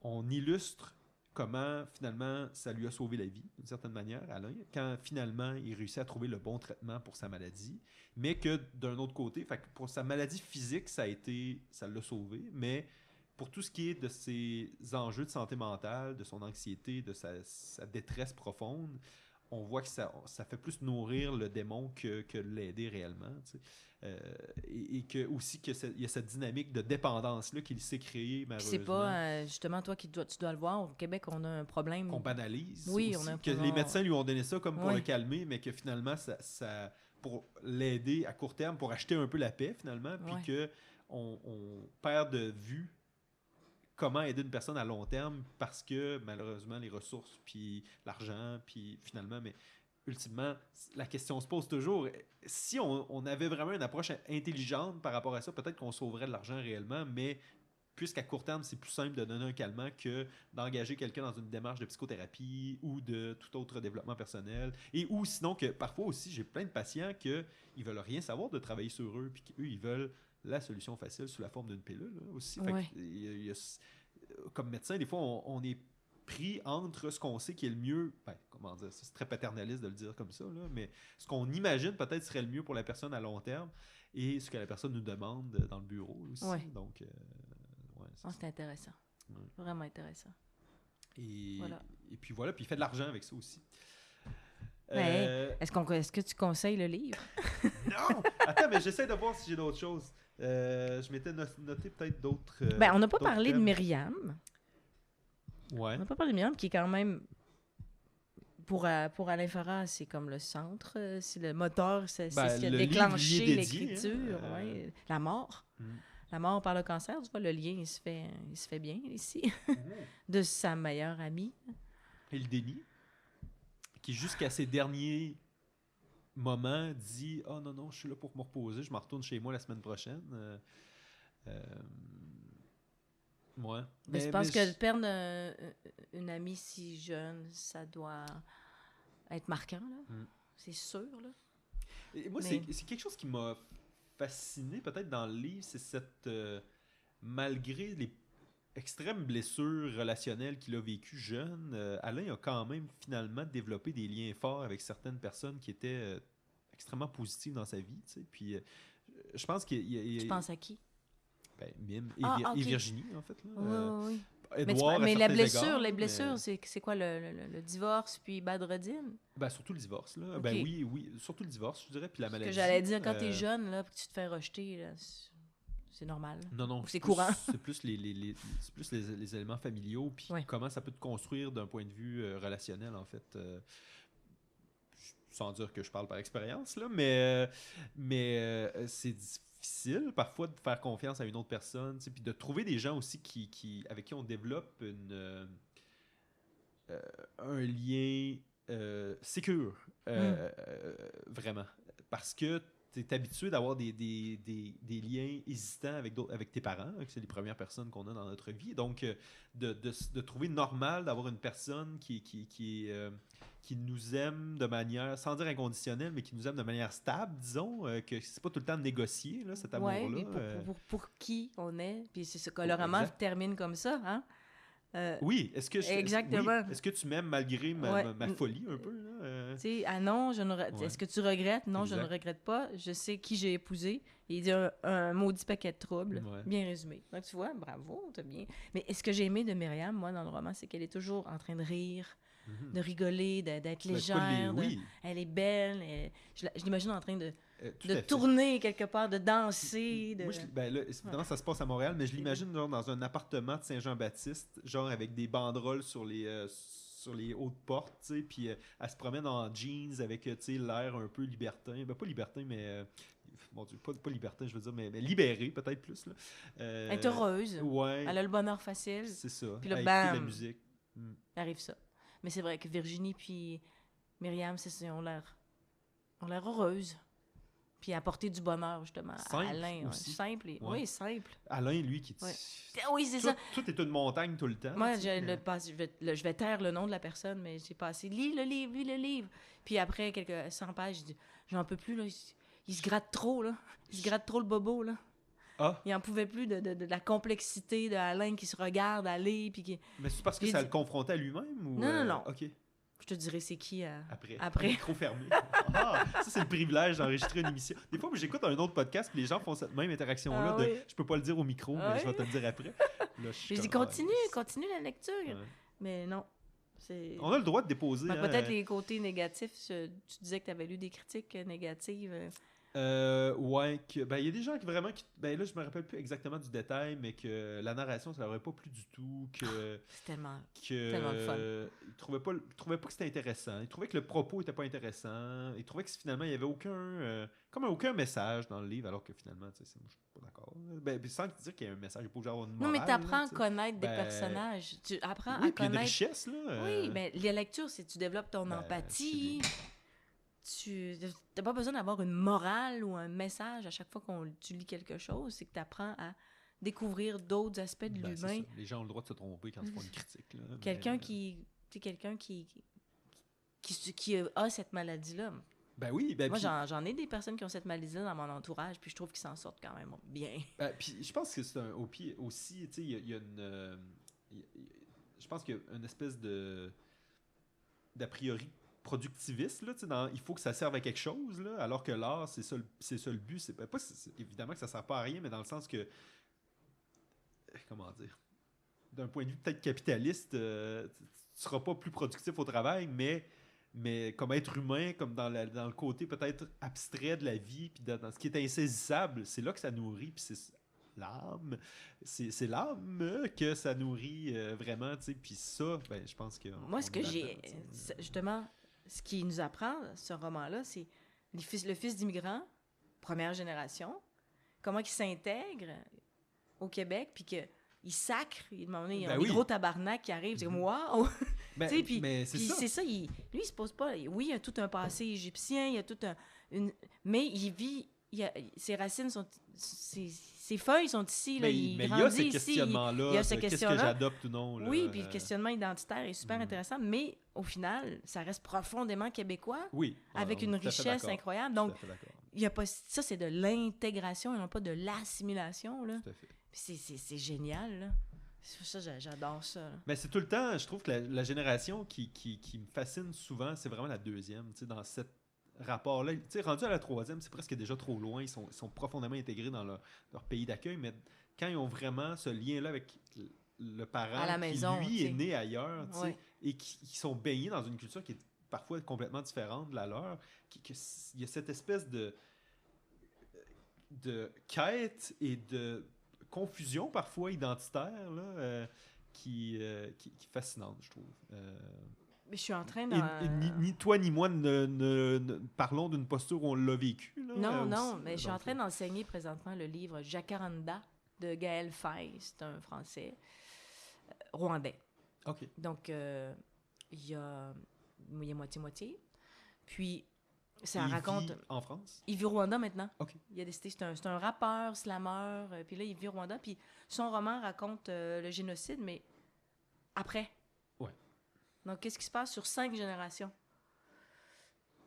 on illustre comment, finalement, ça lui a sauvé la vie, d'une certaine manière, Alain, quand, finalement, il réussit à trouver le bon traitement pour sa maladie, mais que, d'un autre côté, pour sa maladie physique, ça l'a sauvé, mais pour tout ce qui est de ses enjeux de santé mentale, de son anxiété, de sa détresse profonde, on voit que ça fait plus nourrir le démon que l'aider réellement, tu sais. Et que aussi qu'il y a cette dynamique de dépendance-là qu'il s'est créée, malheureusement. C'est pas, justement, toi tu dois le voir, au Québec, on a un problème... Qu'on banalise. Oui, aussi, on a un que problème. les médecins lui ont donné ça comme pour le calmer, mais que finalement, ça pour l'aider à court terme, pour acheter un peu la paix, finalement, puis qu'on perd de vue comment aider une personne à long terme, parce que, malheureusement, les ressources, puis l'argent, puis finalement... mais ultimement, la question se pose toujours. Si on avait vraiment une approche intelligente par rapport à ça, peut-être qu'on sauverait de l'argent réellement, mais puisqu'à court terme, c'est plus simple de donner un calmant que d'engager quelqu'un dans une démarche de psychothérapie ou de tout autre développement personnel. Et ou sinon que parfois aussi, j'ai plein de patients qui veulent rien savoir de travailler sur eux, puis qu'eux, ils veulent la solution facile sous la forme d'une pilule là, aussi. Fait comme médecin, des fois, on est pris entre ce qu'on sait qui est le mieux, comment dire, c'est très paternaliste de le dire comme ça, là, mais ce qu'on imagine peut-être serait le mieux pour la personne à long terme et ce que la personne nous demande dans le bureau aussi. Donc, c'est intéressant. Ouais. Vraiment intéressant. Et puis voilà, puis il fait de l'argent avec ça aussi. Est-ce que tu conseilles le livre? Non! Attends, mais j'essaie de voir si j'ai d'autres choses. Je m'étais noté peut-être d'autres... on n'a pas parlé de Myriam. Ouais. On n'a pas parlé de Myriam, qui est quand même... Pour Alain Farah, c'est comme le centre, c'est le moteur, c'est ce qui a déclenché l'écriture. La mort. La mort par le cancer, tu vois, le lien, il se fait bien ici. De sa meilleure amie. Et le déni, qui jusqu'à ses derniers moments dit « Ah non, je suis là pour me reposer, je me retourne chez moi la semaine prochaine. » Je pense que perdre une amie si jeune, ça doit être marquant, là. C'est sûr, là. Et moi, c'est quelque chose qui m'a fasciné, peut-être, dans le livre, c'est cette... malgré les extrêmes blessures relationnelles qu'il a vécues jeune, Alain a quand même, finalement, développé des liens forts avec certaines personnes qui étaient extrêmement positives dans sa vie, tu sais. Puis, je pense qu'il... Tu penses à qui? Mime et Virginie, en fait. Là. Oui. Edouard, mais les blessures, c'est quoi, le divorce, puis Badreddine? Surtout le divorce, là. Okay. Oui, surtout le divorce, je dirais, puis la maladie. Ce que j'allais dire, quand t'es jeune, là, puis que tu te fais rejeter, là, c'est normal. Non, c'est courant. C'est plus les éléments familiaux, puis comment ça peut te construire d'un point de vue relationnel, en fait. Sans dire que je parle par expérience, là, mais c'est difficile parfois de faire confiance à une autre personne, puis de trouver des gens aussi avec qui on développe un lien sécure, vraiment. Parce que tu es habitué d'avoir des liens hésitants avec tes parents, que c'est les premières personnes qu'on a dans notre vie. Donc, de trouver normal d'avoir une personne qui nous aime de manière, sans dire inconditionnelle, mais qui nous aime de manière stable, disons, que c'est pas tout le temps de négocier, là, cet amour-là. Oui, pour qui on est. Puis c'est ce que le roman termine comme ça, hein? Oui, exactement. Est-ce que tu m'aimes malgré ma folie un peu? Là? Non, est-ce que tu regrettes? Non, je ne regrette pas. Je sais qui j'ai épousé. Il dit un maudit paquet de troubles. Bien résumé. Donc, tu vois, bravo, t'as bien. Mais ce que j'ai aimé de Myriam, moi, dans le roman, c'est qu'elle est toujours en train de rire, de rigoler, d'être légère. Elle est belle. Je l'imagine en train de tourner quelque part, de danser. Moi, évidemment, ça se passe à Montréal, mais je l'imagine genre, dans un appartement de Saint-Jean-Baptiste, genre avec des banderoles sur les hautes portes, tu sais, puis elle se promène en jeans avec, tu sais, l'air un peu libertin. Pas libertin, mais... Mon Dieu, pas libertin, je veux dire, mais libéré, peut-être plus. Là. Elle est heureuse. Ouais. Elle a le bonheur facile. C'est ça. Puis là, bam! La musique. Arrive ça. Mais c'est vrai que Virginie puis Myriam, ont l'air heureuses. Puis apporter du bonheur, justement, à Alain. Simple. Simple. Alain, lui, qui... Oui, c'est ça. Tout est une montagne tout le temps. Moi, je vais taire le nom de la personne, mais j'ai passé « Lis le livre ». Puis après, quelques 100 pages, je dis « J'en peux plus, là. Il se gratte trop, là. Il se gratte trop le bobo, là. » Il n'en pouvait plus de la complexité de Alain qui se regarde aller. Puis qui... Mais c'est parce que ça le confrontait à lui-même? Ou, non. OK. Je te dirai c'est qui après. Micro fermé. Ça, c'est le privilège d'enregistrer une émission. Des fois, j'écoute un autre podcast et les gens font cette même interaction-là. Je peux pas le dire au micro, mais je vais te le dire après. Là, je dis continue la lecture. Mais non. On a le droit de déposer. Peut-être les côtés négatifs. Tu disais que tu avais lu des critiques négatives. Il y a des gens qui vraiment... là, je me rappelle plus exactement du détail, mais que la narration, ça leur aurait pas plu du tout. C'est tellement le fun. Ils trouvaient pas que c'était intéressant. Ils trouvaient que le propos était pas intéressant. Ils trouvaient que finalement, il y avait aucun message dans le livre, alors que finalement, moi, je suis pas d'accord. Sans dire qu'il y a un message, il faut avoir une morale. Non, mais tu apprends à connaître des personnages. Tu apprends à connaître... une richesse, là. Oui, mais la lecture, c'est tu développes ton empathie. Tu n'as pas besoin d'avoir une morale ou un message à chaque fois tu lis quelque chose. C'est que tu apprends à découvrir d'autres aspects de Ben, c'est l'humain. ça. Les gens ont le droit de se tromper quand ils font une critique. Là, Quelqu'un mais, qui... Tu sais, quelqu'un qui a cette maladie-là. Ben oui, ben Moi, puis, j'en ai des personnes qui ont cette maladie-là dans mon entourage, puis je trouve qu'ils s'en sortent quand même bien. puis je pense que c'est un aussi, tu sais, il y a une... je pense qu'il y a une espèce d'a priori productiviste, là, tu sais, il faut que ça serve à quelque chose, là, alors que l'art, c'est ça le but. Évidemment que ça sert pas à rien, mais dans le sens que... Comment dire? D'un point de vue peut-être capitaliste, tu seras pas plus productif au travail, mais comme être humain, comme dans le côté peut-être abstrait de la vie, puis dans ce qui est insaisissable, c'est là que ça nourrit, puis c'est l'âme. C'est l'âme que ça nourrit vraiment, tu sais. Puis ça, ben, je pense que... Moi, ce que j'ai... Justement, ce qui nous apprend, ce roman-là, c'est le fils d'immigrants, première génération, comment il s'intègre au Québec, puis qu'il sacre, il demande, il y a Ben des oui. gros tabarnak qui arrivent, c'est comme, wow! Ben, Puis mais c'est ça. c'est ça, lui, il se pose pas... Oui, il y a tout un passé égyptien, il y a tout mais il vit... ses racines sont... Ses feuilles sont ici, là, Mais il il y a grandit ce ici. questionnement-là, Il y a ce de qu'est-ce que questionnement. j'adopte ou non. Là, Oui, puis le questionnement identitaire est super Mm. intéressant, mais au final, ça reste profondément québécois, Oui. avec on une est tout à fait richesse d'accord. incroyable. Tout à Donc, fait d'accord. il y a pas, ça, c'est de l'intégration et non pas de l'assimilation, là. Tout à fait. Puis c'est génial, là. Ça, j'adore ça, là. Mais c'est tout le temps, je trouve que la génération qui me fascine souvent, c'est vraiment la deuxième, tu sais, dans cet rapport-là. Tu sais, rendu à la troisième, c'est presque déjà trop loin, ils sont profondément intégrés dans leur pays d'accueil, mais quand ils ont vraiment ce lien-là avec le parent À la maison, qui, lui, tu sais. est né ailleurs, tu sais, Ouais. et qui sont baignés dans une culture qui est parfois complètement différente de la leur, il y a cette espèce de quête et de confusion parfois identitaire là, qui est fascinante, je trouve. Mais je suis en train Et ni toi ni moi ne parlons d'une posture où on l'a vécu. Là, Non, aussi, mais je suis en donc, train d'enseigner présentement le livre Jacaranda de Gaël Faye, c'est un Français rwandais. OK. Donc, il y a moitié-moitié. Puis, ça Et il raconte... vit en France? Il vit au Rwanda maintenant. OK. Il a décidé, c'est un rappeur, slammer, puis là, il vit au Rwanda. Puis son roman raconte le génocide, mais après. Ouais. Donc, qu'est-ce qui se passe sur 5 générations?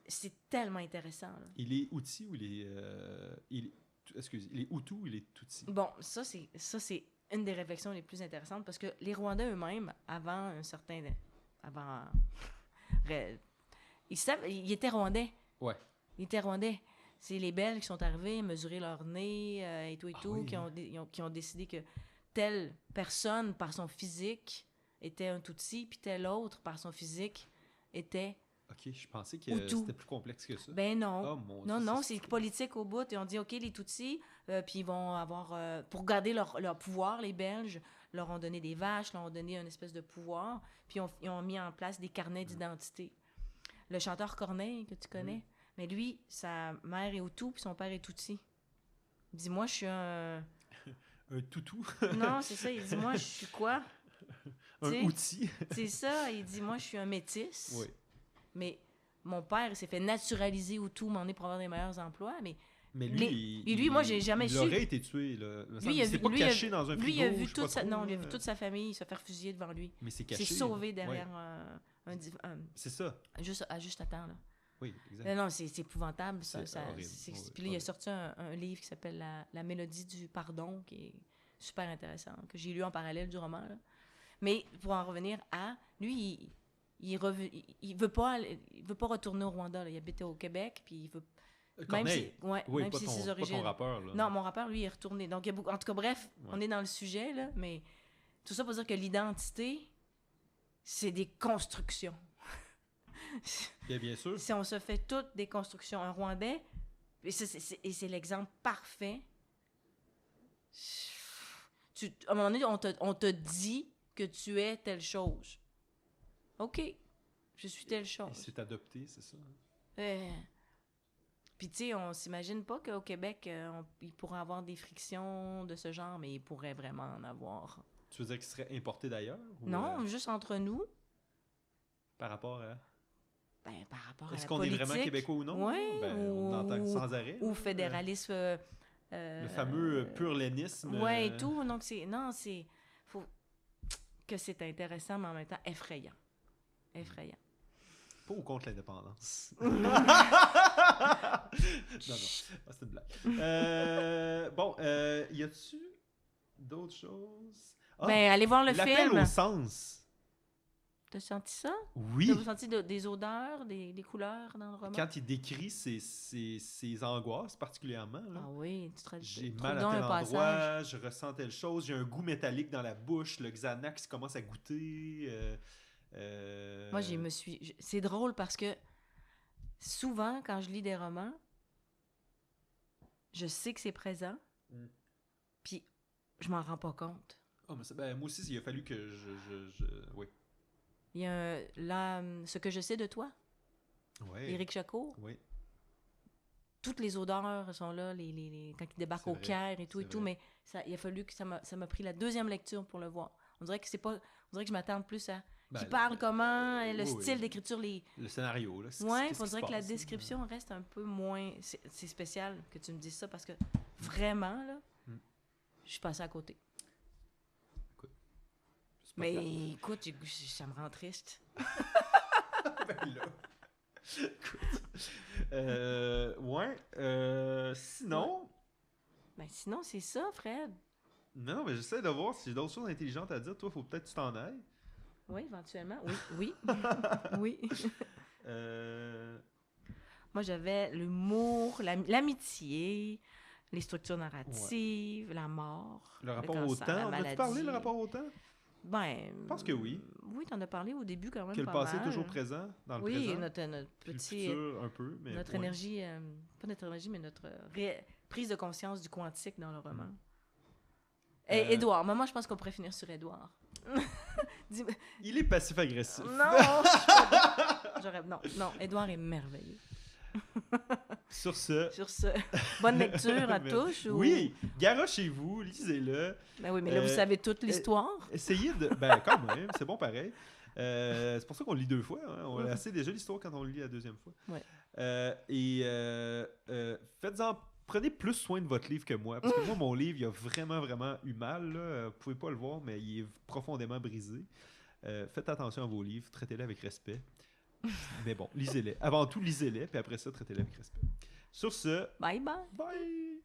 C'est tellement intéressant, là. Il est Hutu ou il est Hutu ou il est Tutsi? Bon, ça, c'est une des réflexions les plus intéressantes parce que les Rwandais eux-mêmes, avant un certain... ils étaient Rwandais. Ouais. Ils étaient Rwandais. C'est les Belges qui sont arrivés, mesurer leur nez et tout, Oui, qui ont décidé que telle personne, par son physique, était un Tutsi, puis telle autre, par son physique, était... OK, je pensais que Hutu. c'était plus complexe que ça. Ben non. Oh, mon Non, Dieu, non, c'est c'est politique au bout. Et on dit, OK, les Tutsis, puis ils vont avoir... pour garder leur pouvoir, les Belges leur ont donné des vaches, leur ont donné une espèce de pouvoir, puis ils ont mis en place des carnets d'identité. Le chanteur Corneille, que tu connais, mais lui, sa mère est Hutu, puis son père est Tutsi. Il dit, moi, je suis un... Un toutou? Non, c'est ça. Il dit, moi, je suis quoi? Un T'sais, outil? C'est ça. Il dit, moi, je suis un métis. Oui. Mais mon père, il s'est fait naturaliser Hutu, m'en est pour avoir des meilleurs emplois, mais... Mais lui, Et lui, moi, j'ai jamais il su. aurait été tué. Là. Lui, il a s'est vu, pas lui, caché dans un frigo. lui, il a vu je sais pas trop, il a vu toute sa famille se faire fusiller devant lui. Mais c'est Il caché. s'est sauvé là. derrière Ouais. C'est ça. juste à temps, là. Oui, exact. Non, c'est épouvantable, ça. C'est horrible. Puis là, il a sorti un livre qui s'appelle la Mélodie du pardon, qui est super intéressant, que j'ai lu en parallèle du roman, là. Mais pour en revenir à... Lui, il veut pas retourner au Rwanda, là. Il habitait au Québec, puis il veut... Corneille. Oui, même pas si ton, ses pas origines... ton rappeur. Là. Non, mon rappeur, lui, est retourné. Donc, il y a beaucoup... En tout cas, bref, Ouais. on est dans le sujet, là, mais tout ça pour dire que l'identité, c'est des constructions. Bien sûr. Si on se fait toutes des constructions, un Rwandais, et c'est l'exemple parfait. À un moment donné, on te dit que tu es telle chose. OK, je suis telle Et chose. c'est adopté, c'est ça. Puis, tu sais, on s'imagine pas qu'au Québec, il pourrait avoir des frictions de ce genre, mais il pourrait vraiment en avoir. Tu veux dire qu'il serait importé d'ailleurs? Ou, Non, juste entre nous, par rapport à... par rapport à Est-ce la qu'on politique. est vraiment québécois ou non? Ouais, Ben, on entend sans arrêt. Ou là. fédéralisme Le fameux pur lénisme. Ouais, et tout. Donc, c'est... Faut que c'est intéressant, mais en même temps effrayant. Effrayant. Pas ou contre l'indépendance. non. C'est une blague. Bon, y a-tu d'autres choses? Ben, allez voir le l'appel film. au sens. T'as senti ça? Oui. T'as senti des odeurs, des couleurs dans le roman? Quand il décrit ses angoisses, particulièrement, là, Ah oui, j'ai trouves mal à donc tel un endroit, passage. je ressens telle chose, j'ai un goût métallique dans la bouche, le Xanax commence à goûter. Moi, c'est drôle parce que souvent, quand je lis des romans, je sais que c'est présent, puis je m'en rends pas compte. Oh, mais moi aussi, il a fallu que oui. Il y a ce que je sais de toi, Ouais. Éric Jacquot. Oui. Toutes les odeurs sont là, quand il débarque au Caire et tout, mais il a fallu que ça m'a pris la deuxième lecture pour le voir. On dirait que je m'attends plus à qui parle comment, le style d'écriture, le scénario. Là, ouais, on dirait que la description reste un peu moins... C'est spécial que tu me dises ça parce que vraiment, là, je suis passée à côté. Mais écoute, ça me rend triste. Ben là. Sinon... Ben sinon, c'est ça, Fred. Non, mais j'essaie de voir si j'ai d'autres choses intelligentes à dire. Toi, il faut peut-être que tu t'en ailles. Oui, éventuellement. Oui. Oui. Moi, j'avais l'humour, l'amitié, les structures narratives, la mort, le rapport cancer, au temps. On a-tu parlé, le rapport au temps? Ben... Je pense que oui. Oui, t'en as parlé au début quand même que le pas passé mal. est toujours présent dans le présent. Oui, notre petit... Le futur, un peu, mais... Notre énergie... pas notre énergie, mais notre prise de conscience du quantique dans le roman. Édouard. Moi, je pense qu'on pourrait finir sur Édouard. Il est passif-agressif. Non! Non, Édouard est merveilleux. Sur ce, bonne lecture à tous. Oui, garochez-vous, lisez-le. Ben oui, mais là, vous savez toute l'histoire. Essayez de... Ben, quand même, c'est bon pareil. C'est pour ça qu'on le lit 2 fois. Hein. On a assez déjà l'histoire quand on le lit la 2e fois. Ouais. Faites-en... Prenez plus soin de votre livre que moi. Parce que moi, mon livre, il a vraiment, vraiment eu mal. Là. Vous pouvez pas le voir, mais il est profondément brisé. Faites attention à vos livres. Traitez-les avec respect. Mais bon, lisez-les. Avant tout, lisez-les. Puis après ça, traitez-les avec respect. Sur ce... Bye bye. Bye!